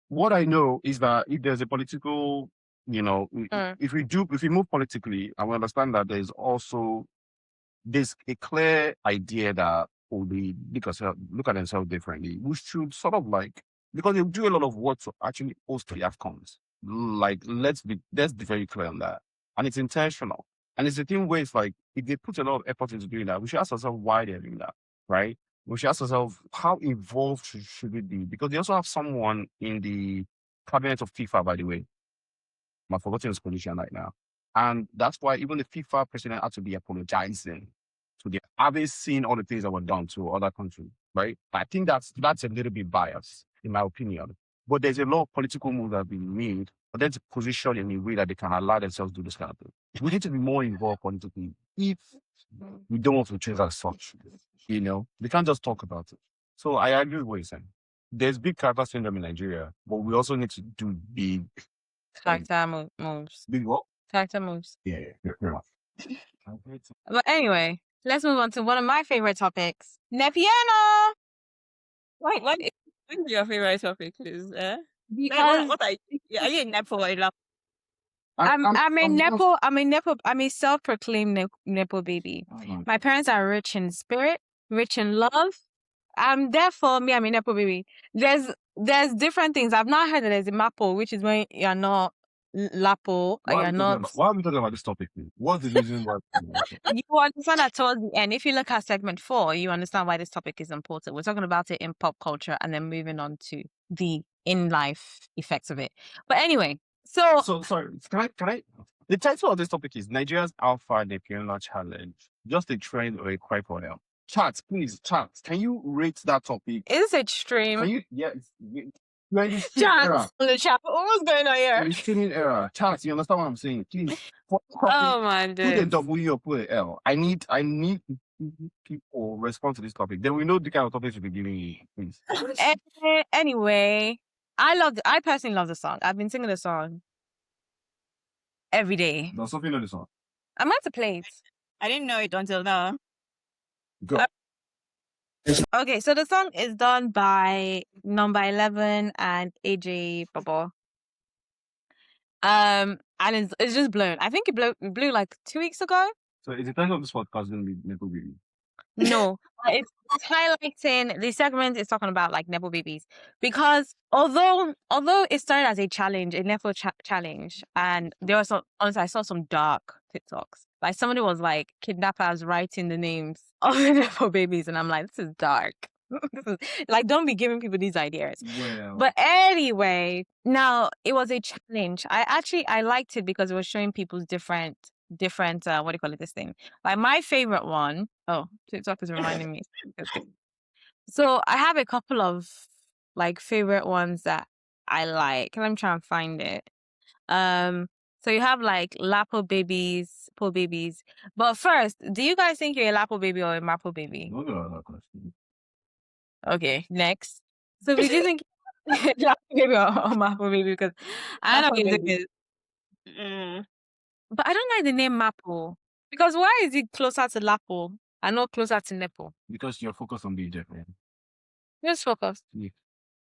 What I know is that if there's a political, if we move politically, I will understand that there's a clear idea that we look at themselves differently. We should sort of like, because they do a lot of work to actually host the AFCONs. Like, let's be very clear on that. And it's intentional. And it's a thing where it's like, if they put a lot of effort into doing that, we should ask ourselves why they're doing that, right? We should ask ourselves how involved should we be? Because they also have someone in the cabinet of FIFA, by the way. I'm forgetting his position right now. And that's why even the FIFA president had to be apologizing to the having seen all the things that were done to other countries, right? I think that's a little bit biased, in my opinion. But there's a lot of political moves that have been made for them to position in a way that they can allow themselves to do this kind of thing. We need to be more involved politically if we don't want to change as such. You know, we can't just talk about it. So I agree with what you're saying. There's big character syndrome in Nigeria, but we also need to do big character moves. Big what? Character moves. Yeah. But anyway, let's move on to one of my favorite topics. Nepiano! What is your favorite topic, please? Because what are you a Nepo or a Lapo? I'm a self-proclaimed Nepo baby. My parents are rich in spirit, rich in love. Therefore, I'm a Nepo baby. There's different things. I've not heard that there's a Mapo, which is when you're not Lapo. Why are we talking about this topic? What's the reason why? You understand that towards the end. If you look at segment 4, you understand why this topic is important. We're talking about it in pop culture and then moving on to the in-life effects of it. But anyway, so sorry, can I? The title of this topic is Nigeria's Alpha Nepiano Challenge. Just a trend or a cry for help. Chat, please, chat. Can you rate that topic? Is this extreme? Can you? Yes. You're in the streaming era. The chat. What's going on here? In the streaming era. Chat, you understand what I'm saying? Please. Oh my Put days. a W or put an L. I need people respond to this topic. Then we know the kind of topics we'll be giving you. Please. Anyway, I personally love the song. I've been singing the song every day. Does Sophie know the song? I'm going to play it. I didn't know it until now. Go. Okay, so the song is done by Number 11 and AJ Bobo. And it's just blown. I think it blew like 2 weeks ago. So is the title of this podcast going to be Nepo Baby? No, it's highlighting the segment is talking about like Nepo babies, because although it started as a challenge, a Nepo challenge, and there was honestly I saw some dark TikToks. Like somebody was like kidnappers writing the names of the Nepo babies, and I'm like, this is dark. This is, like, don't be giving people these ideas. Well. But anyway, now it was a challenge. I liked it because it was showing people's different what do you call it, this thing. Like my favorite one, TikTok is reminding me. So I have a couple of like favorite ones that I like, and I'm trying to find it. So you have like Lapo babies, Po babies. But first, do you guys think you're a Lapo baby or a Mapo baby? No. Okay, next. So would you think Lapo baby or Mapo baby? Because I don't know what it is. But I don't like the name Mapo. Because why is it closer to Lapo and not closer to Nepo? Because you're focused on being different. Who's focused? Yeah.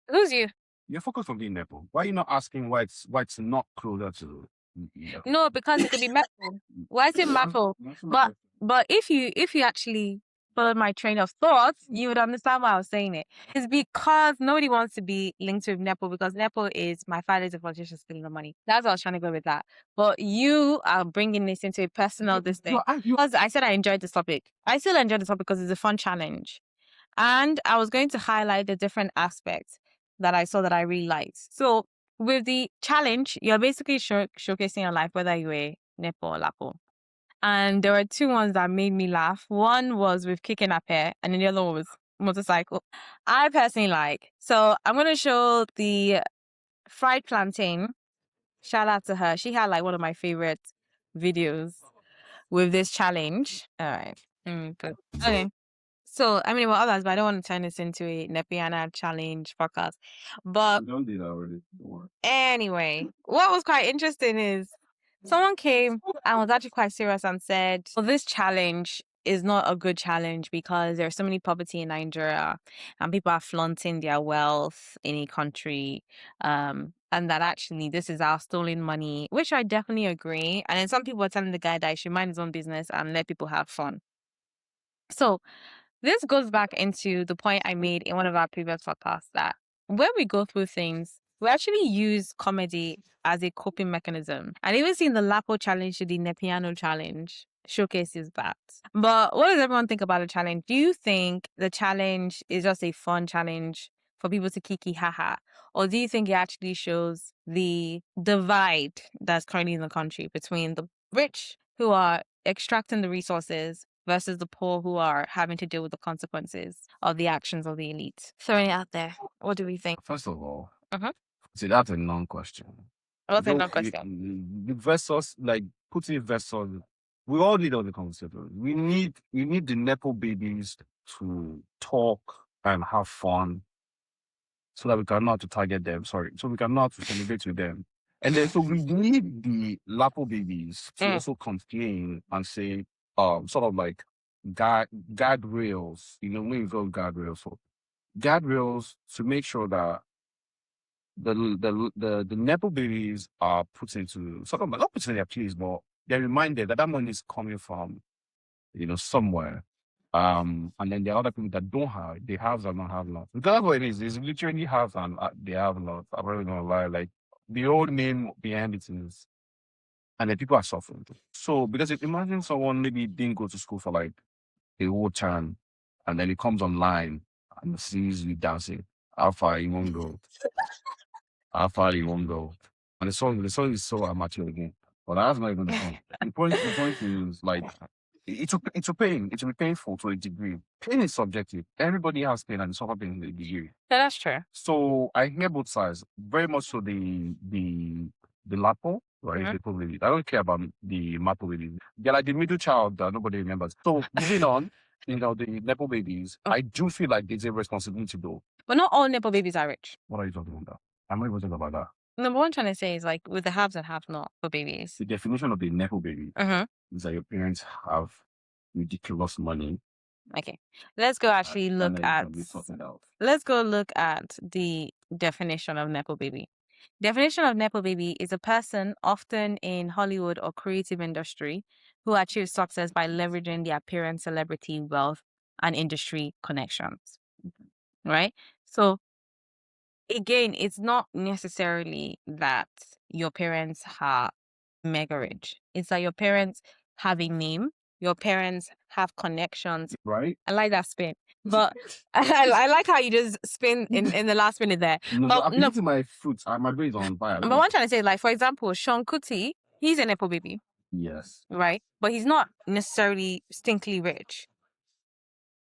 Who's you? You're focused on being Nepo. Why are you not asking why it's not closer to Nepo? No, because it could be Mapo. Why is it Mapo? But if you actually followed my train of thought, you would understand why I was saying it. It's because nobody wants to be linked with Nepo, because Nepo is my father's a politician stealing the money. That's what I was trying to go with that. But you are bringing this into a personal this thing. Because I said I enjoyed this topic. I still enjoy the topic because it's a fun challenge. And I was going to highlight the different aspects that I saw that I really liked. So with the challenge, you're basically showcasing your life, whether you're a Nepo or Lapo. And there were 2 ones that made me laugh. One was with kicking up hair, and then the other one was motorcycle. I personally like. So I'm going to show the fried plantain. Shout out to her. She had like one of my favorite videos with this challenge. All right. Okay. So, I mean, there were others, but I don't want to turn this into a Nepiana challenge podcast. But Don't do that already. anyway, what was quite interesting is someone came and was actually quite serious and said, well, this challenge is not a good challenge because there's so many poverty in Nigeria and people are flaunting their wealth in a country, and that actually this is our stolen money, which I definitely agree. And then some people are telling the guy that he should mind his own business and let people have fun. So this goes back into the point I made in one of our previous podcasts, that when we go through things, we actually use comedy as a coping mechanism. And even seeing the Lapo challenge to the Nepiano challenge showcases that. But what does everyone think about the challenge? Do you think the challenge is just a fun challenge for people to kiki haha? Or do you think it actually shows the divide that's currently in the country between the rich who are extracting the resources versus the poor who are having to deal with the consequences of the actions of the elite? Throwing it out there. What do we think? First of all, Uh-huh. see, that's a non-question. What's the question? The versus, like putting versus, we all need all the conversation. We need the Nepo babies to talk and have fun so that we can know how to target them. Sorry. So we can know how to celebrate with them. And then so we need the Lapo babies to also complain and say, sort of like guardrails, when you go guardrails. So guardrails to make sure that the Nepo babies are put into sort of not put in their place, but they're reminded that money is coming from, somewhere. And then there are other people that don't have, they have and don't have lots. Because that's what it is. It's literally have and they have lots. I'm not gonna lie. Like the old name behind it is, and then people are suffering. So because imagine someone maybe didn't go to school for like a whole term, and then he comes online and sees you dancing. How far you won't go? How far you won't go? And the song is so amateur again. But that's not even the point. The point is like it's a pain. It will be painful to a degree. Pain is subjective. Everybody has pain and suffer pain to a degree. Yeah, that's true. So I hear both sides. Very much so the Lapo, right? The poor baby. I don't care about the Mapo babies. They're like the middle child that nobody remembers. So moving on, the Nepo babies, I do feel like there's a responsibility though. But not all Nepo babies are rich. What are you talking about? I'm not even talking about that. Number one, trying to say is like with the haves and have not for babies. The definition of the Nepo baby is that your parents have ridiculous money. Okay, let's go actually look at. Let's go look at the definition of Nepo baby. Definition of Nepo baby is a person often in Hollywood or creative industry who achieves success by leveraging their parents' celebrity wealth and industry connections. Right? So again, it's not necessarily that your parents are mega rich. It's that your parents have a name, your parents have connections. Right. I like that spin. But I like how you just spin in the last minute there. I'm eating my fruits. My brain is on fire. But what I'm trying to say, like, for example, Sean Kuti, he's a Nepo baby. Yes. Right? But he's not necessarily stinkly rich.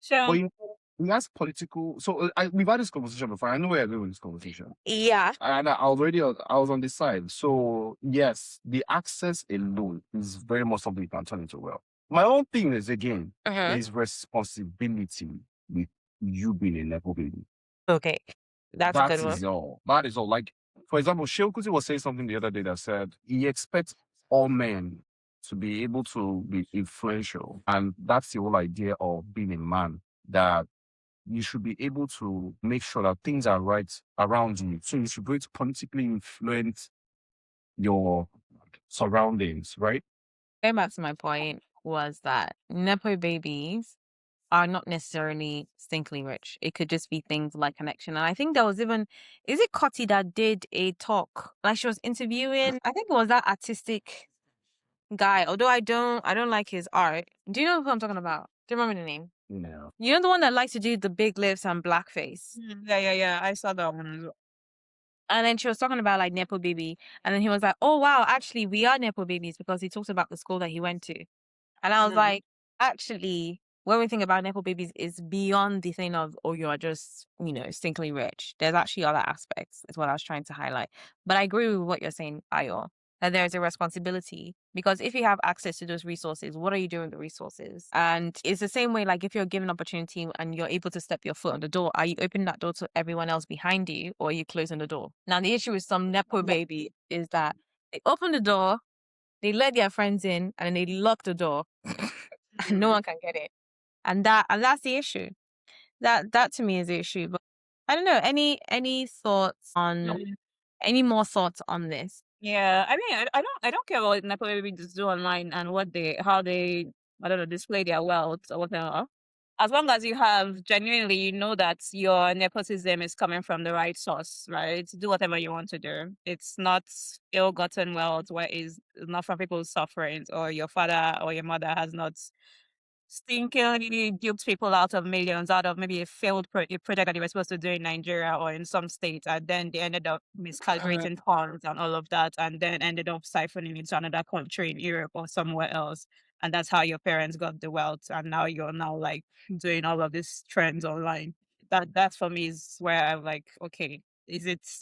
So he has political. So we've had this conversation before. I know where you're going with this conversation. Yeah. And I was on this side. So yes, the access alone is very much something you can turn into wealth. My own thing is again, is responsibility with you being a Nepo baby. Okay. That's a good one. That is all. Like, for example, Sheukuti was saying something the other day that said he expects all men to be able to be influential. And that's the whole idea of being a man, that you should be able to make sure that things are right around you. So you should be able to politically influence your surroundings, right? Going back to my point was that Nepo babies are not necessarily stinkly rich. It could just be things like connection. And I think there was even, is it Cotty that did a talk? Like she was interviewing, I think it was that artistic guy, although I don't like his art. Do you know who I'm talking about? Do you remember the name? No. You know the one that likes to do the big lips and blackface? Yeah. I saw that one as well. And then she was talking about like Nepo baby. And then he was like, oh, wow, actually, we are Nepo babies, because he talks about the school that he went to. And I was like, actually, when we think about Nepo babies, it's beyond the thing of, oh, you're just, stinkly rich. There's actually other aspects, is what I was trying to highlight. But I agree with what you're saying, Ayo, that there's a responsibility, because if you have access to those resources, what are you doing with the resources? And it's the same way, like if you're given opportunity and you're able to step your foot on the door, are you opening that door to everyone else behind you, or are you closing the door? Now, the issue with some Nepo baby is that they open the door, they let their friends in, and then they lock the door and no one can get it. And that's the issue. That to me is the issue. But I don't know, any thoughts on any more thoughts on this? Yeah, I mean, I don't care what Nepo babies do online and how they, I don't know, display their wealth or whatever. As long as you have genuinely, that your nepotism is coming from the right source, right? Do whatever you want to do. It's not ill-gotten wealth where it's not from people's sufferings, or your father or your mother has not stinkingly duped people out of millions out of maybe a failed project that they were supposed to do in Nigeria or in some states, and then they ended up miscalculating funds and all of that, and then ended up siphoning into another country in Europe or somewhere else. And that's how your parents got the wealth, and now you're like doing all of these trends online. That for me is where I'm like, okay,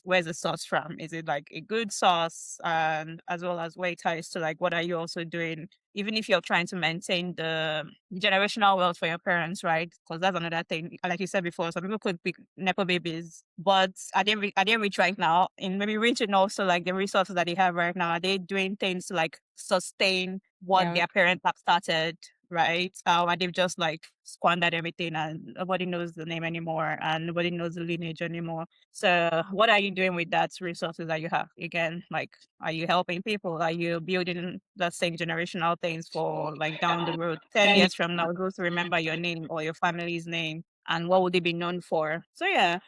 where's the sauce from? Is it like a good sauce? And as well as where it ties to like, what are you also doing? Even if you're trying to maintain the generational wealth for your parents, right? Because that's another thing. Like you said before, some people could be Nepo babies, but are they rich right now? And maybe rich and also like the resources that they have right now, are they doing things to like sustain what their parents have started? Right? And they've just like squandered everything and nobody knows the name anymore and nobody knows the lineage anymore. So what are you doing with that resources that you have? Again, like, are you helping people? Are you building the same generational things for like down the road, 10 years from now, those to remember your name or your family's name and what would they be known for? So yeah.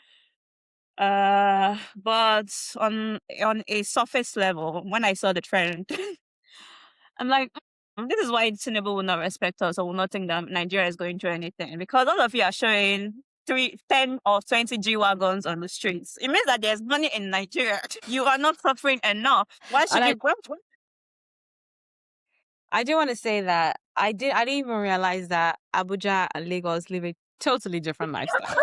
But on a surface level, when I saw the trend, I'm like, this is why Tinubu will not respect us or will not think that Nigeria is going through anything. Because all of you are showing 10 or 20 G-Wagons on the streets. It means that there's money in Nigeria. You are not suffering enough. Why should you? I do want to say that I didn't even realize that Abuja and Lagos live a totally different lifestyle.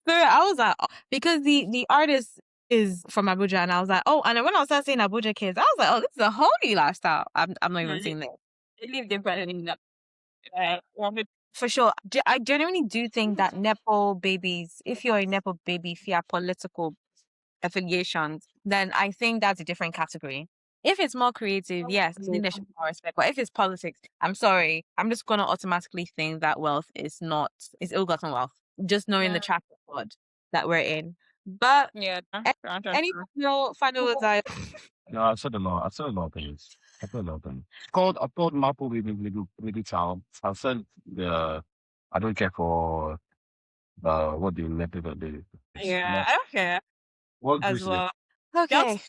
So I was like, because the artist is from Abuja, and I was like, oh, and then when I started seeing Abuja kids, I was like, oh, this is a whole new lifestyle. I'm not even seeing that. They live differently. For sure. I genuinely do think that Nepo babies, if you're a Nepo baby, if you have political affiliations, then I think that's a different category. If it's more creative, yes, I think there should be more respect. But if it's politics, I'm sorry, I'm just gonna automatically think that wealth is ill-gotten wealth. Just knowing the track record that we're in. But any final words? No, I've said a lot. I've said a lot of things. I've called Maple with child. I've said I don't care for what the method of the I don't care. What as well. Okay.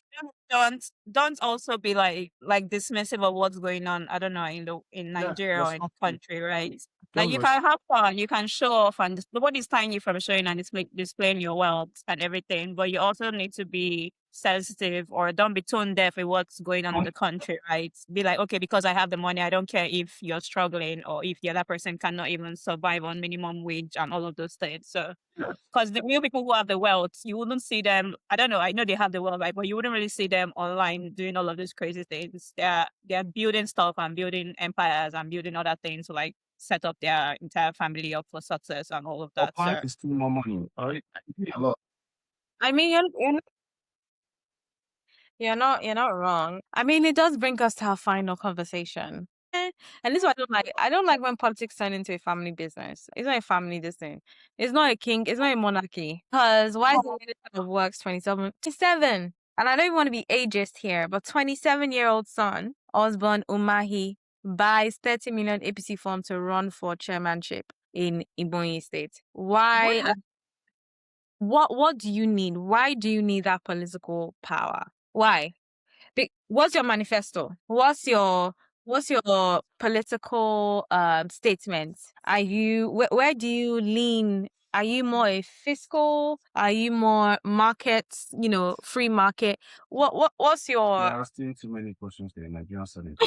Don't also be like dismissive of what's going on. I don't know in Nigeria or in the country, right? Like you can have fun, you can show off, and nobody's tying you from showing and displaying your wealth and everything. But you also need to be sensitive, or don't be tone deaf with what's going on in the country, right? Be like, okay, because I have the money, I don't care if you're struggling or if the other person cannot even survive on minimum wage and all of those things. So because the real people who have the wealth, you wouldn't see them. I don't know. I know they have the wealth, right? But you wouldn't really see them online doing all of these crazy things. They're building stuff and building empires and building other things to like set up their entire family up for success and all of that. So is still more money. All right, a lot. I mean, you're not wrong. I mean, it does bring us to our final conversation. And this is what I don't like. I don't like when politics turn into a family business. It's not a family this thing. It's not a king. It's not a monarchy. Because why is the minister of works 27? 27. And I don't even want to be ageist here, but 27-year-old son, Osborne Umahi, buys 30 million APC form to run for chairmanship in Ebonyi State. Why? What do you need? Why do you need that political power? Why? What's your manifesto? What's your political statement? Are you where do you lean? Are you more a fiscal? Are you more market? Free market? What's your? There are still too many questions there. Nigerian Senate.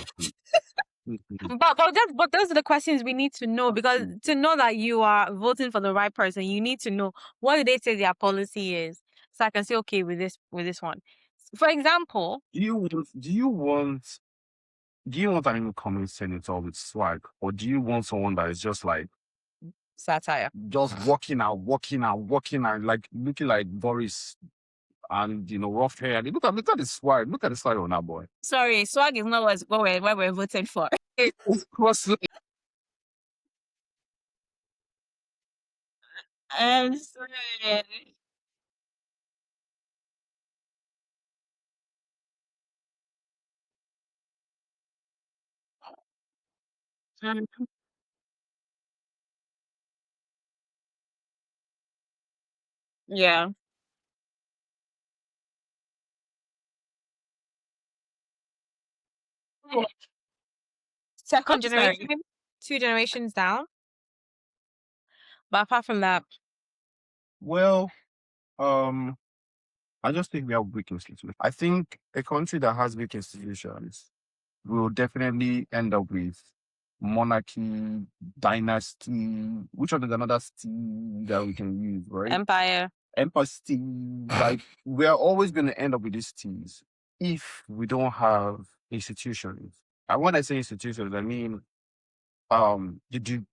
But those are the questions we need to know, because to know that you are voting for the right person, you need to know what do they say their policy is, so I can say okay with this one. For example, do you want an incoming senator with swag, or do you want someone that is just like satire, just walking out, like looking like Boris, and rough hair? Look at the swag. Look at the swag on that boy. Sorry, swag is not what we're voting for. I'm sorry. Yeah. second generation, 2 generations down. But apart from that, well, I just think we have weak institutions. I think a country that has weak institutions will definitely end up with monarchy, dynasty. Which one is another steam that we can use, right? empire. empathy. Like, we're always going to end up with these things if we don't have institutions. And when I say institutions, I mean, the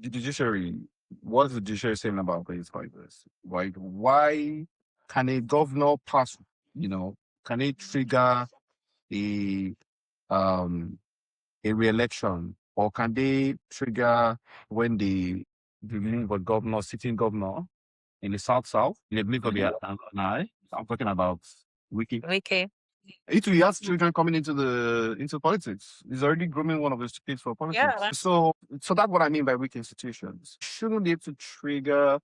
judiciary. What is the judiciary saying about things like this? Like, why can a governor pass? Can it trigger a um a re-election, or can they trigger when the remove a governor, sitting governor in the South, in the blink of an eye? I'm talking about Wiki. Okay. Italy has children coming into politics. He's already grooming one of his kids for politics. Yeah. So that's what I mean by weak institutions. Shouldn't be able to trigger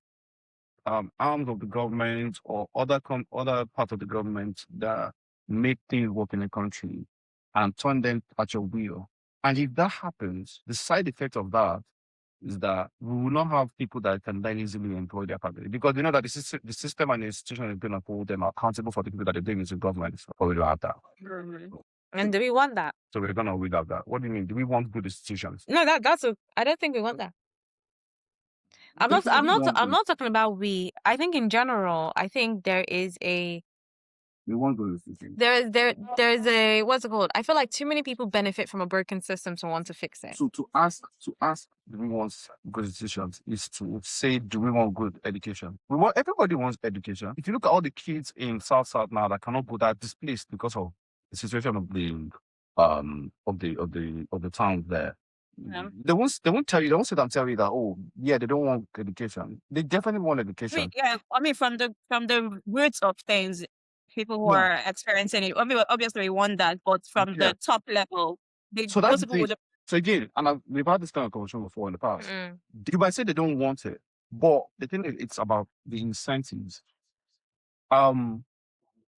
arms of the government or other parts of the government that make things work in the country and turn them at your will. And if that happens, the side effect of that is that we will not have people that can then easily employ their family, because you know that the system and the institution is going to hold them accountable for the people that they're doing into government. But we don't have that. And do we want that? So we're going to without that. What do you mean? Do we want good institutions? No, I don't think we want that. I'm not talking about we. I think in general, I think there is a We want good institutions. there's a, what's it called? I feel like too many people benefit from a broken system to want to fix it. So to ask, do we want good institutions is to say, do we want good education? Everybody wants education. If you look at all the kids in South now that cannot go, that displaced because of the situation of the town there. Yeah. They won't tell you, they won't sit and tell you that, oh yeah, they don't want education. They definitely want education. I mean, from the roots of things, people who are experiencing it, I mean, obviously we want that, but from the top level, So again, and we've had this kind of conversation before in the past. You might say they don't want it, but the thing is, it's about the incentives.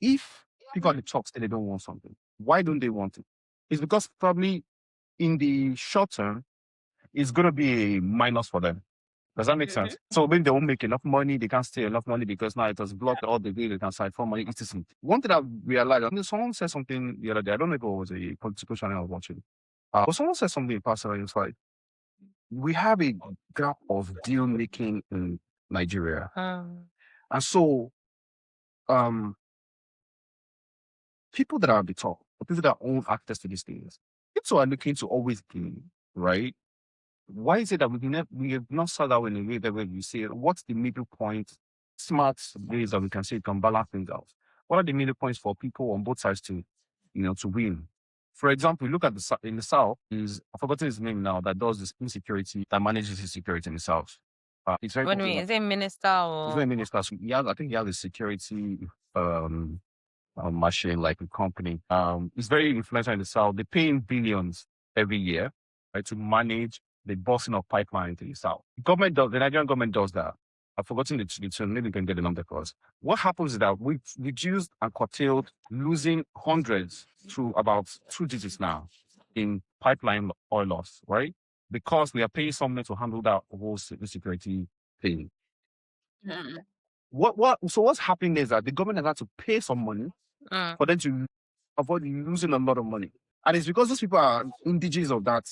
If people at the top say they don't want something, why don't they want it? It's because probably in the short term, it's going to be a minus for them. Does that make sense? So maybe they won't make enough money, they can't stay enough money because now it has blocked all the way they can side for money. One thing I realized, someone said something the other day, I don't know if it was a political channel I was watching, but someone said something personally. It's like, we have a gap of deal making in Nigeria. And so people that are at the top, or people that own access to these things, people are looking to always gain, right? Why is it that we have not started out in a way that when you say, what's the middle point, smart ways that we can say can balance things out? What are the middle points for people on both sides to win? For example, look at in the South, I've forgotten his name now, that does this insecurity, that manages insecurity in the South. It's very What do you mean? Is it minister or? He's not a minister. So I think he has a security machine, like a company. It's very influential in the South. They pay in billions every year, right, to manage the busting of pipeline to the South. The Nigerian government does that. I've forgotten the term. Maybe you can get the number for us. What happens is that we've reduced and curtailed, losing hundreds to about 2 digits now in pipeline oil loss, right? Because we are paying someone to handle that whole security thing. So what's happening is that the government has had to pay some money for them to avoid losing a lot of money. And it's because those people are indigenous of that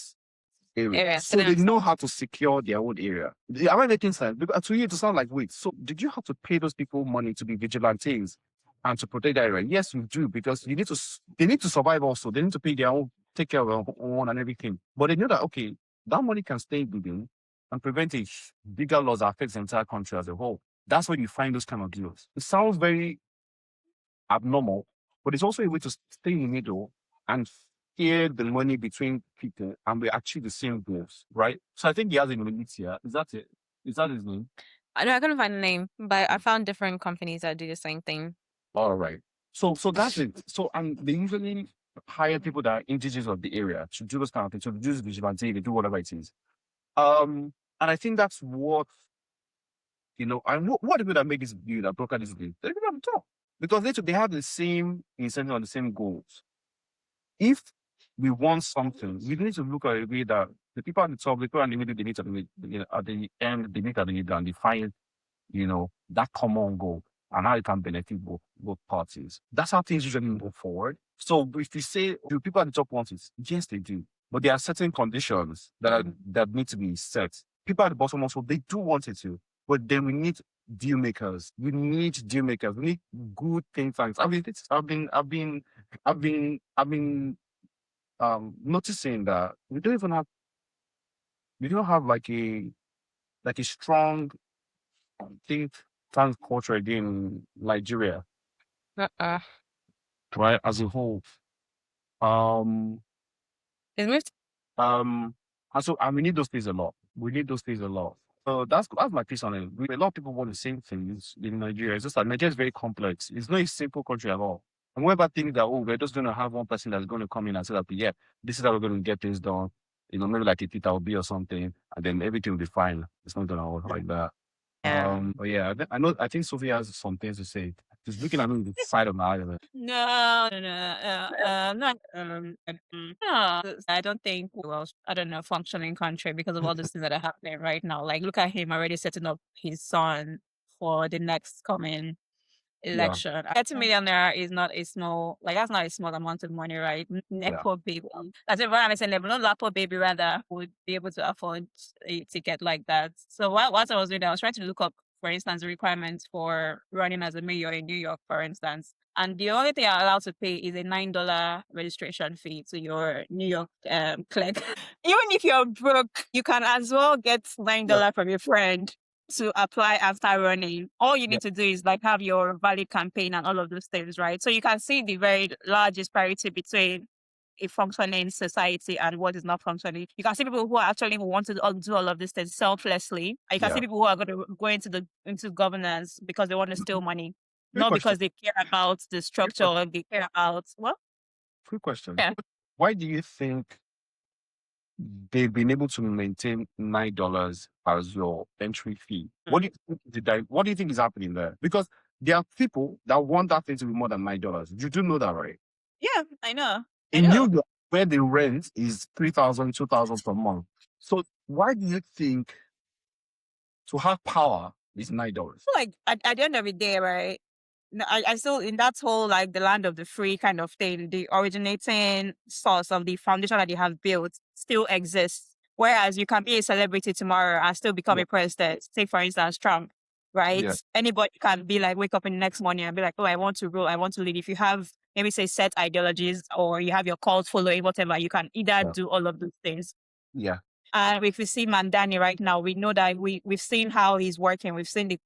area. So they know how to secure their own area. Am I making sense? Because to you, it sounds like, wait, so did you have to pay those people money to be vigilantes and to protect the area? Yes, you do, because they need to survive also. They need to pay their own, take care of their own and everything. But they know that, okay, that money can stay within and prevent a bigger loss that affects the entire country as a whole. That's where you find those kind of deals. It sounds very abnormal, but it's also a way to stay in the middle and share the money between people, and we achieve the same goals, right? So I think he has a name here. Is that it? Is that his name? I know I couldn't find a name, but I found different companies that do the same thing. All right. So that's it. So they usually hire people that are indigenous of the area to do those kind of things, to do vigilante, they do whatever it is. And I think that's what and what the people that make this deal, that broker this deal, they're people at the top, because they have the same incentive and the same goals. If we want something, we need to look at a way that the people at the top, the people in the middle, they need to at the end, they meet at the middle and they find, that common goal and how it can benefit both parties. That's how things usually move forward. So if you say, do people at the top want it? Yes, they do. But there are certain conditions that need to be set. People at the bottom also, they do want it to, but then we need deal makers. We need deal makers. We need good think tanks. I've been noticing that we don't have like a strong think tank culture again in Nigeria, Uh-uh. right? As a whole. Um It's moved. and we need those things a lot. We need those things a lot. So that's my piece on it. A lot of people want the same things in Nigeria. It's just that Nigeria is very complex. It's not a simple country at all. And whoever thinks that, we're just going to have one person that's going to come in and say that, yeah, this is how we're going to get things done. Maybe like a Tita will be or something, and then everything will be fine. It's not going to work like that. Yeah. But yeah, I think Sophie has some things to say. Just looking at me the side of my eye. No, not no. I don't think I don't know, functioning country because of all these things that are happening right now. Like, look at him already setting up his son for the next coming election. 30 million naira is not a small, like, that's not a small amount of money, right? Nepo baby. That's it. When I say level, no Lapo baby rather would be able to afford a ticket like that. So what I was doing, I was trying to look up, for instance, the requirements for running as a mayor in New York, for instance. And the only thing I'm allowed to pay is a $9 registration fee to your New York clerk. Even if you're broke, you can as well get $9 from your friend to apply after running. All you need to do is like have your valid campaign and all of those things, right? So you can see the very large disparity between a functioning society and what is not functioning. You can see people who are actually who want to do all of these things selflessly. And you can see people who are going to go into governance because they want to steal money, not because they care about the structure or they care about what. Quick question. Yeah. Why do you think they've been able to maintain $9 as your entry fee? What do you think is happening there? Because there are people that want that thing to be more than $9. You do know that, right? Yeah, I know. In New York, where the rent is $3,000, $2,000 per month. So why do you think to have power is $9? Like at the end of the day, right? No, I still, in that whole like the land of the free kind of thing, the originating source of the foundation that they have built still exists. Whereas you can be a celebrity tomorrow and still become a president. Take for instance Trump, right? Yeah. Anybody can be like, wake up in the next morning and be like, oh, I want to rule, I want to lead. If you have maybe say set ideologies or you have your cult following, whatever, you can either do all of those things. Yeah. And if we see Mandani right now, we know that we've seen how he's working. We've seen the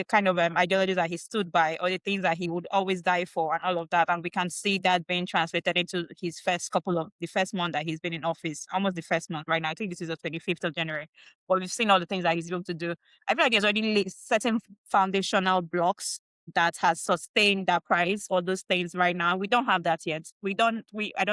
kind of ideologies that he stood by or the things that he would always die for and all of that. And we can see that being translated into his the first month that he's been in office, almost the first month right now. I think this is the 25th of January. But we've seen all the things that he's able to do. I feel like there's already certain foundational blocks that has sustained that price or those things right now. We don't have that yet. I don't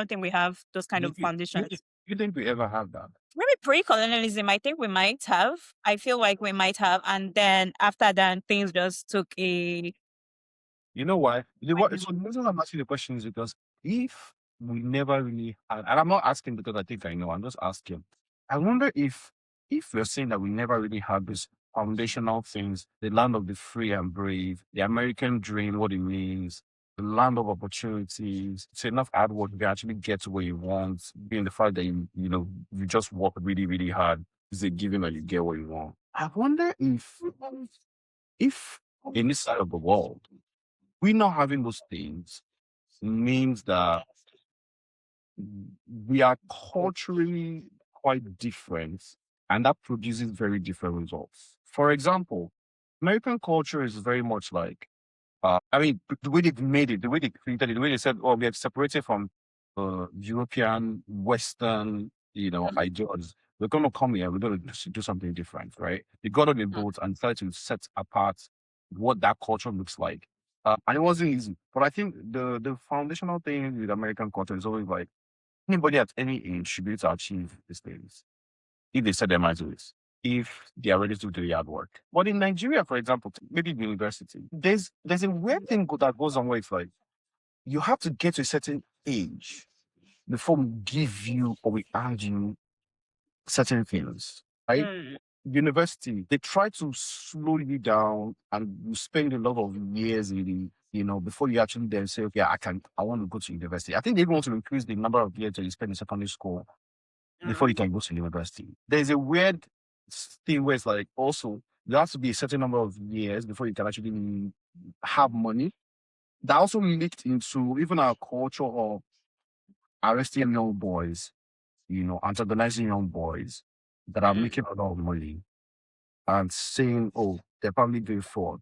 think we have those kind of foundations. You think we ever have that? Maybe pre-colonialism, I think we might have. I feel like we might have. And then after that, things just took a... You know why? So the reason I'm asking the question is because if we never really had, and I'm not asking because I think I know, I'm just asking. I wonder if we're saying that we never really had these foundational things, the land of the free and brave, the American dream, what it means, the land of opportunities, it's enough hard work to actually get to where you want, being the fact that you just work really, really hard. It's a given that you get what you want. I wonder if in this side of the world, we not having those things means that we are culturally quite different, and that produces very different results. For example, American culture is very much like, the way they've made it, the way they created it, the way they said, oh, we have separated from European, Western, ideas. We're going to come here, we're going to do something different, right? They got on the boat and started to set apart what that culture looks like. And it wasn't easy. But I think the foundational thing with American culture is always like, anybody at any age should be able to achieve these things if they set their minds to it, if they are ready to do the hard work. But in Nigeria, for example, maybe in university, there's a weird thing that goes on where it's like, you have to get to a certain age before we give you or we hand you certain things, right? University, they try to slow you down and you spend a lot of years in before you actually then say, okay, I want to go to university. I think they want to increase the number of years that you spend in secondary school before you can go to university. There's a weird thing where it's like also there has to be a certain number of years before you can actually have money. That also linked into even our culture of arresting young boys, antagonizing young boys that are making a lot of money and saying, oh, they're probably doing fraud,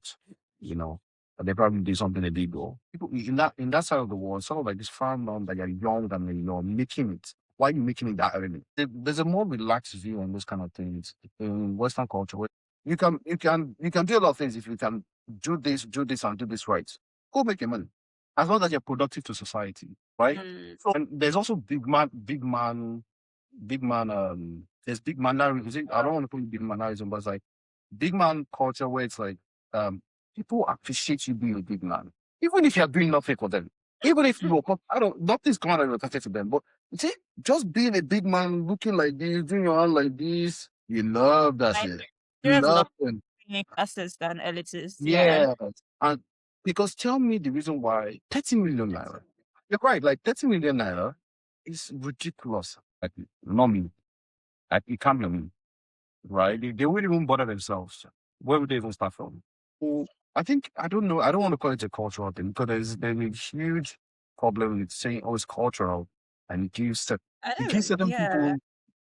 and they probably do something illegal. People in that side of the world, sort of like this frown on that you're young and you're making it. Why are you making it that early? There's a more relaxed view on those kind of things in Western culture. Where you can do a lot of things if you can do this, and do this right. Go make your money. As long as you're productive to society, right? So and there's also there's big man. I don't want to put big mannerism, but it's like big man culture where it's like people appreciate you being a big man, even if you're doing nothing for them. Even if you woke up, nothing's going on related to them, but you see, just being a big man, looking like this, doing your hand like this, you love that shit. You There's love love them. classes than elitists. Yeah. And because tell me the reason why 30 million naira. You're right, like 30 million naira is ridiculous. Like, not me. Like, it can't be me, right? They wouldn't even bother themselves. Where would they even start from? So I think, I don't know, I don't want to call it a cultural thing because there's a huge problem with saying, oh, it's cultural, and it gives certain people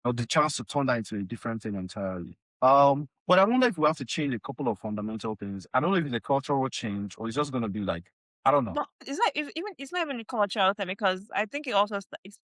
the chance to turn that into a different thing entirely. But I don't know if we have to change a couple of fundamental things. I don't know if it's a cultural change or it's just going to be like, I don't know. No, it's not even a cultural thing because I think it also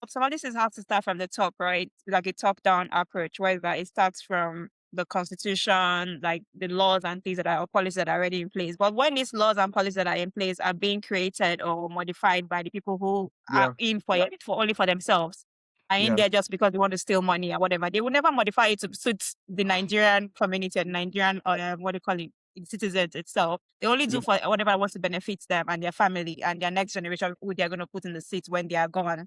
some of this has to start from the top, right? Like a top down approach, where it starts from the constitution, like the laws and things that are or policies that are already in place. But when these laws and policies that are in place are being created or modified by the people who are in for it for only for themselves, are in there just because they want to steal money or whatever, they will never modify it to suit the Nigerian community and Nigerian what do you call it? Citizens itself. They only do for whatever wants to benefit them and their family and their next generation who they're going to put in the seat when they are gone.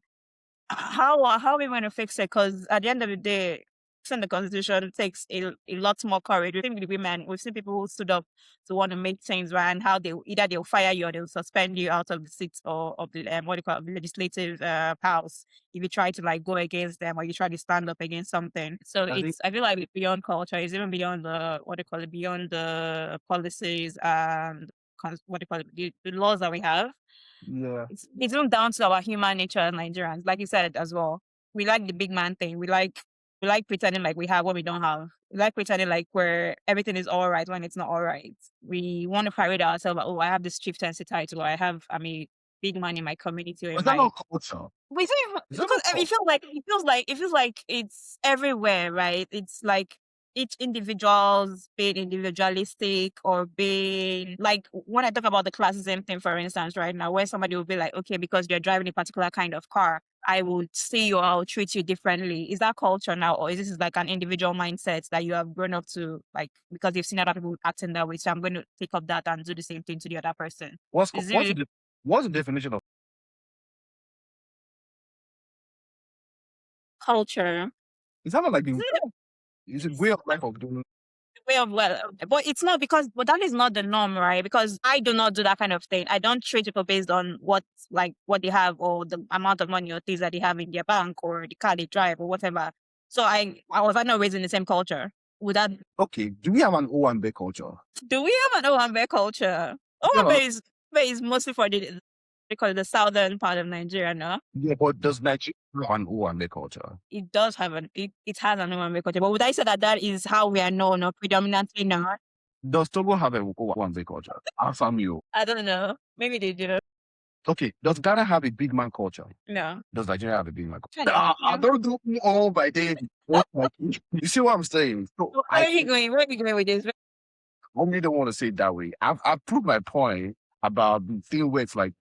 How are we going to fix it? Because at the end of the day, fixing the constitution takes a lot more courage. We've seen the women, we've seen people who stood up to want to make things right, and how they'll fire you or they'll suspend you out of the seat or of the what do you call it, legislative house if you try to like go against them or you try to stand up against something. So I feel like it's beyond culture. It's even beyond the what do you call it, beyond the policies and what do you call it, the laws that we have. Yeah. It's even down to our human nature as Nigerians, like you said as well. We like the big man thing. We like pretending like we have what we don't have. We like pretending like where everything is all right when it's not all right. We want to parade ourselves. Like, oh, I have this chieftaincy title. Or I'm a big man in my community. Or Is that not culture? Because it feels like it's everywhere, right? It's like each individual's being individualistic or being like when I talk about the classism thing, for instance, right now, where somebody will be like, okay, because you're driving a particular kind of car, I will see you, I'll treat you differently. Is that culture now, or is this like an individual mindset that you have grown up to, like because you've seen other people acting that way, so I'm going to take up that and do the same thing to the other person? What's the definition of culture? Is that not like it's a way of life of doing? Way of but it's not but that is not the norm, right? Because I do not do that kind of thing. I don't treat people based on what they have or the amount of money or things that they have in their bank or the car they drive or whatever. So I was not raised in the same culture. Would that Okay? Do we have an Owambe culture? Do we have an Owambe culture? Owambe is mostly for the southern part of Nigeria, no? Yeah, but does Nigeria have an Owambe culture? It does have it has an Owambe culture, but would I say that is how we are known or predominantly known? Does Togo have a Owambe culture? Afamio. I don't know. Maybe they do. Okay. Does Ghana have a big man culture? No. Does Nigeria have a big man culture? I don't do all by day. You see what I'm saying? So where are you going? Where are you going with this? I don't want to say it that way. I've proved my point about the thing where it's like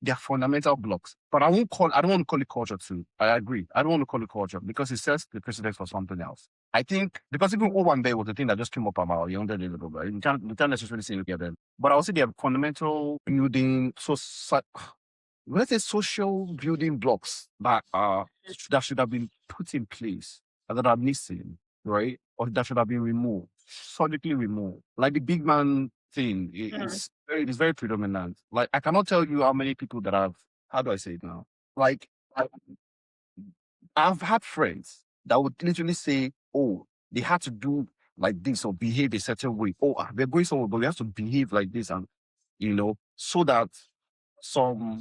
they're fundamental blocks. But I don't want to call it culture too. I agree. I don't want to call it culture because it sets the precedent for something else. I think because even Owambe was the thing that just came up about younger days ago, right? You can't necessarily say it together. But I would say they have fundamental building, let's say social building blocks that should have been put in place and that are missing, right? Or that should have been removed, solidly removed. Like the big man thing, it's very predominant. Like I cannot tell you how many people that how do I say it now? Like I've had friends that would literally say, oh, they had to do like this or behave a certain way. Oh, we're going somewhere, but we have to behave like this, and so that some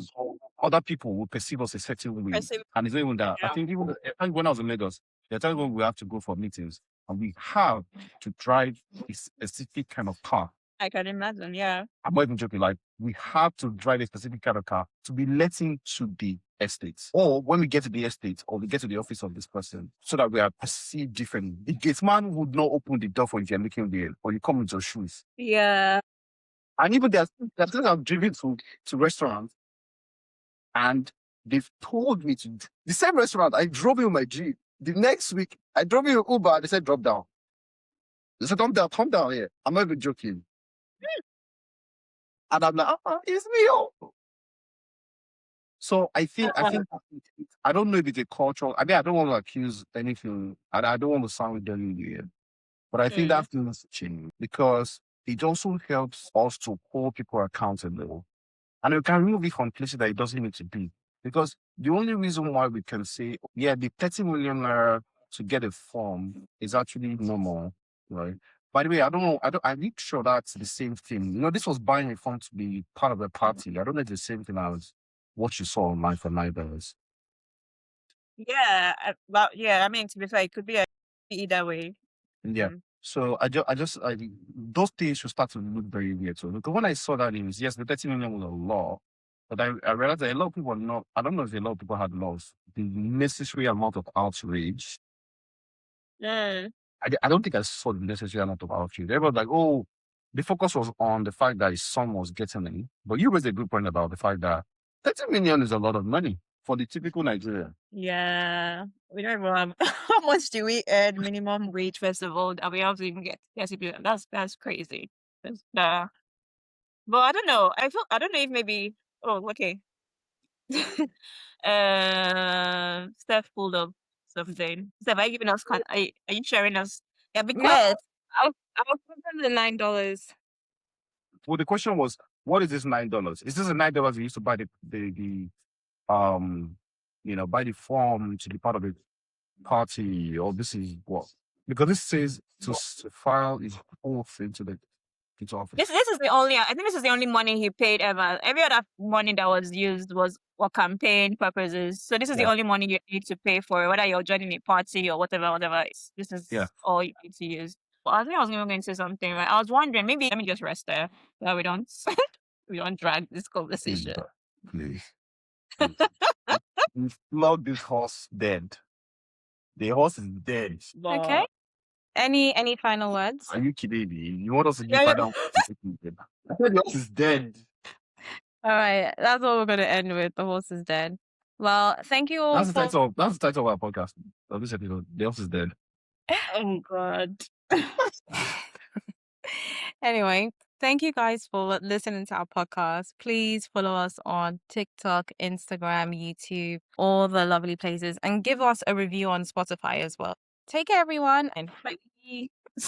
other people will perceive us a certain way. And it's not even that. I think when I was in Lagos, there are times when we have to go for meetings and we have to drive a specific kind of car. I can imagine, yeah. I'm not even joking. Like, we have to drive a specific kind of car to be letting to the estate. Or when we get to the estate or we get to the office of this person, so that we are perceived differently. The gate man would not open the door for you if you're making the or you come with your shoes. Yeah. And even there's things I've driven to restaurants, and they've told me to the same restaurant I drove in with my Jeep. The next week I drove in with Uber. They said drop down. They said come down here. I'm not even joking. And I'm like, it's me. Oh. So I think I don't know if it's a cultural. I mean, I don't want to accuse anything. I don't want to sound very weird, but I think that thing has to change because it also helps us to hold people accountable. And we can remove it from places that it doesn't need to be. Because the only reason why we can say, yeah, the 30 million naira to get a form is actually normal, right? By the way, I don't know. I'm not sure that's the same thing. This was buying a form to be part of a party. I don't know if it's the same thing as what you saw online for $9. Yeah, I mean, to be fair, it could be either way. Yeah. So those things should start to look very weird. So because when I saw that news, yes, the 30 million was a law, but I realized that a lot of people are not. I don't know if a lot of people had lost the necessary amount of outrage. Yeah. I don't think I saw the necessary amount of outrage. Everyone was like, oh, the focus was on the fact that his son was getting it. But you raised a good point about the fact that 30 million is a lot of money for the typical Nigerian. Yeah. We don't even have how much do we earn minimum wage, first of all, that we have to even get CPO. That's crazy. But I don't know. I don't know if maybe okay. Steph pulled up something. Steph, are you giving us are you sharing us? Yeah, be quiet. I'll give them the $9. Well, the question was, what is this $9? Is this a $9 you used to buy the buy the form to be part of a party, or this is what? Because this says to file his oath into office. This is the only. I think this is the only money he paid ever. Every other money that was used was for campaign purposes. So this is the only money you need to pay for, whether you're joining a party or whatever. This is all you need to use. But I think I was even going to say something. Right? I was wondering, maybe let me just rest there, so that we don't drag this conversation. Please. We flog this horse dead. The horse is dead. Okay. Any final words? Are you kidding me? You want us to give final words? I said the horse is dead. All right, that's what we're going to end with. The horse is dead. Well, thank you all. That's the title of our podcast. This episode, the horse is dead. Oh God. Anyway, thank you guys for listening to our podcast. Please follow us on TikTok, Instagram, YouTube, all the lovely places, and give us a review on Spotify as well. Take care, everyone, and bye.